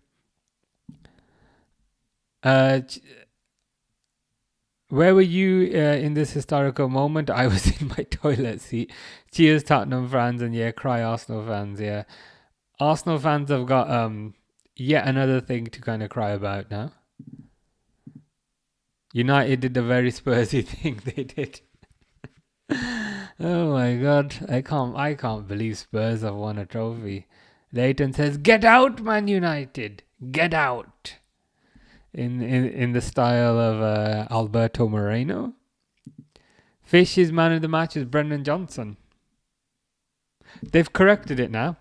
[SPEAKER 1] Where were you in this historical moment? I was in my toilet seat. Cheers, Tottenham fans, and yeah, cry Arsenal fans. Yeah, Arsenal fans have got yet another thing to kind of cry about now. United did the very Spursy thing they did. Oh my God, I can't believe Spurs have won a trophy. Leighton says, "Get out, Man United, get out." In the style of Alberto Moreno. Fish's man of the match is Brendan Johnson. They've corrected it now.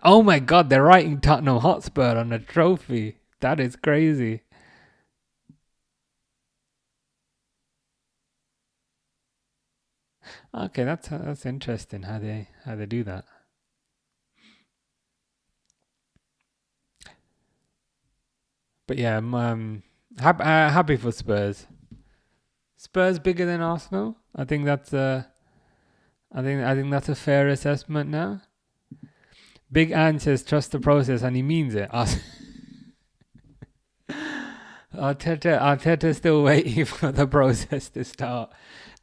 [SPEAKER 1] Oh my God, they're writing Tottenham Hotspur on a trophy. That is crazy. Okay, that's interesting how they do that. But yeah, I'm happy for Spurs. Spurs bigger than Arsenal. I think that's a fair assessment now. Big Ange says trust the process, and he means it. Arteta's still waiting for the process to start.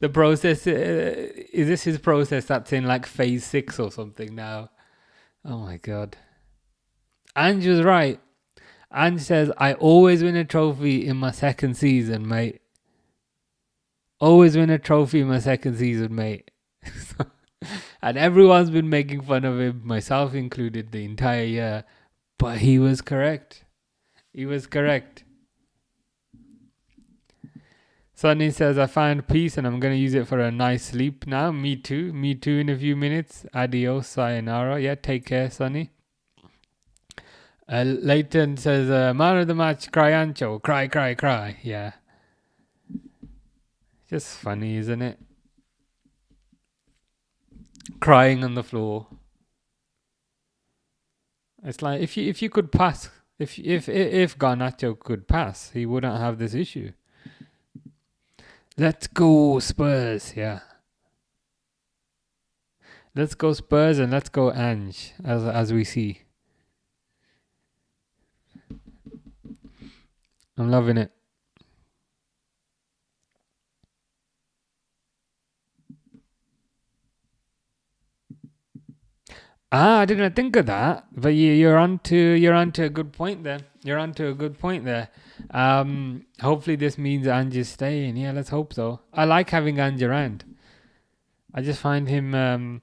[SPEAKER 1] The process is this his process that's in like phase 6 or something now? Oh my God. Ange was right. Ange says, I always win a trophy in my second season, mate. Always win a trophy in my second season, mate. And everyone's been making fun of him, myself included, the entire year. But he was correct. Sonny says, I found peace and I'm going to use it for a nice sleep now. Me too in a few minutes. Adios, sayonara. Yeah, take care, Sonny. Leighton says, man of the match, cry Ancho. Cry. Yeah. . Just funny, isn't it? crying on the floor. It's like if you could pass, if Garnacho could pass, he wouldn't have this issue. Let's go Spurs, yeah. Let's go Spurs and let's go Ange, as we see. I'm loving it. I didn't think of that, but you're onto a good point there. You're onto a good point there. Hopefully this means Ange is staying. Yeah, let's hope so. I like having Ange around. I just find him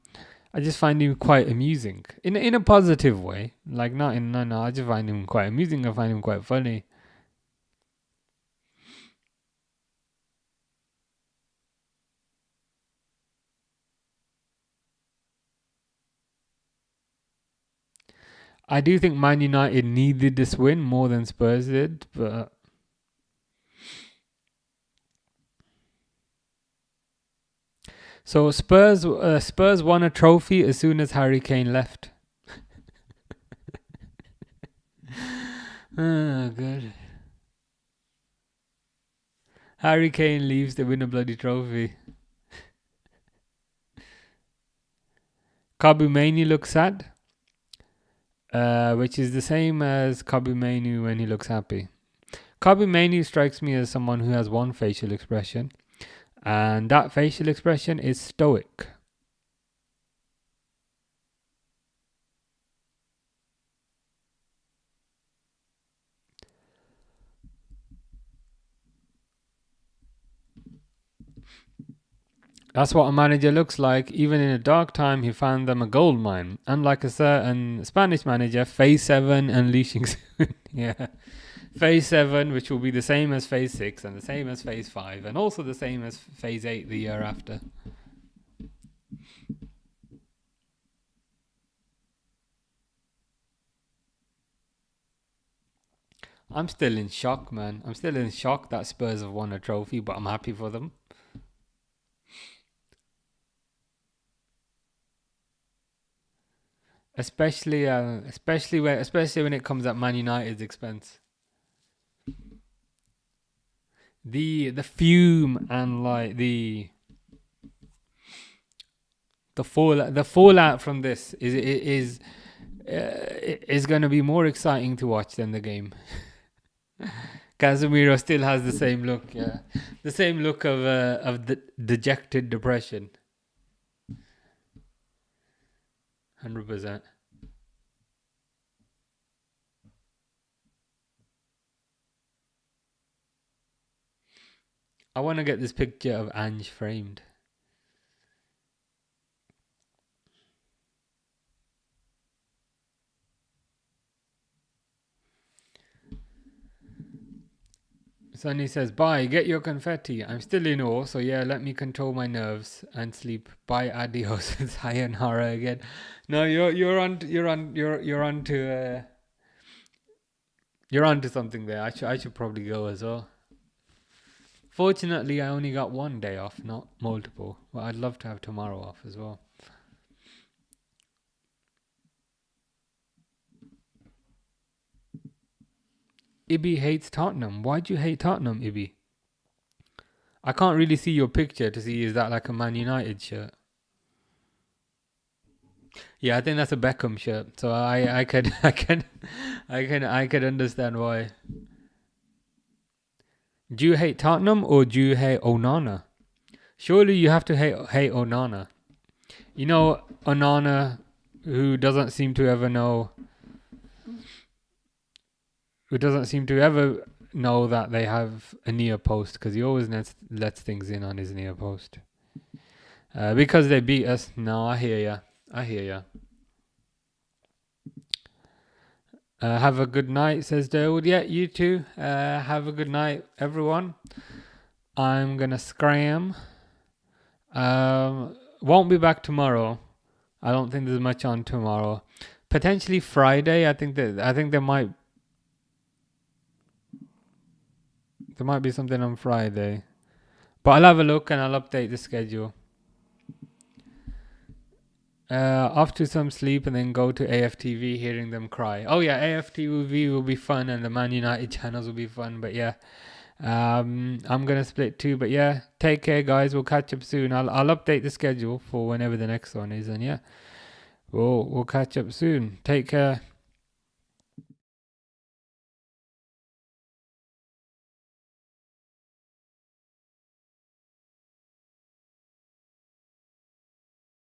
[SPEAKER 1] quite amusing in a positive way. Like not in no. I just find him quite amusing. I find him quite funny. I do think Man United needed this win more than Spurs did, but so Spurs won a trophy as soon as Harry Kane left. Oh, good. Harry Kane leaves to win a bloody trophy. Kabu Mainoo looks sad, which is the same as Kabu Mainoo when he looks happy. Kabu Mainoo strikes me as someone who has one facial expression, and that facial expression is stoic. That's what a manager looks like. Even in a dark time, he found them a gold mine. Unlike a certain Spanish manager, Phase 7 unleashing soon. Yeah. Phase 7, which will be the same as Phase 6 and the same as Phase 5 and also the same as Phase 8 the year after. I'm still in shock, man. I'm still in shock that Spurs have won a trophy, but I'm happy for them. Especially when it comes at Man United's expense. The fume and like the fallout from this is going to be more exciting to watch than the game. Casemiro still has the same look, yeah, the same look of the dejected depression. 100%. I want to get this picture of Ange framed. Sonny says, bye, get your confetti. I'm still in awe, so yeah, let me control my nerves and sleep. Bye, adios. It's sayonara again. No, you're on to something there. I should probably go as well. Fortunately, I only got one day off, not multiple. But I'd love to have tomorrow off as well. Ibby hates Tottenham. Why'd you hate Tottenham, Ibby? I can't really see your picture to see, is that like a Man United shirt? Yeah, I think that's a Beckham shirt. So I could understand why. Do you hate Tottenham or do you hate Onana? Surely you have to hate Onana. You know Onana, who doesn't seem to ever know that they have a near post, because he always lets things in on his near post. Because they beat us. No, I hear ya. Have a good night, says Dawood. Yeah, you too. Have a good night, everyone. I'm gonna scram. Won't be back tomorrow. I don't think there's much on tomorrow. Potentially Friday. I think there might be something on Friday, but I'll have a look and I'll update the schedule. Off to some sleep and then go to AFTV hearing them cry. Oh yeah, AFTV will be fun and the Man United channels will be fun. But yeah, I'm gonna split too. But yeah, take care, guys. We'll catch up soon. I'll update the schedule for whenever the next one is, and yeah, we'll catch up soon. Take care.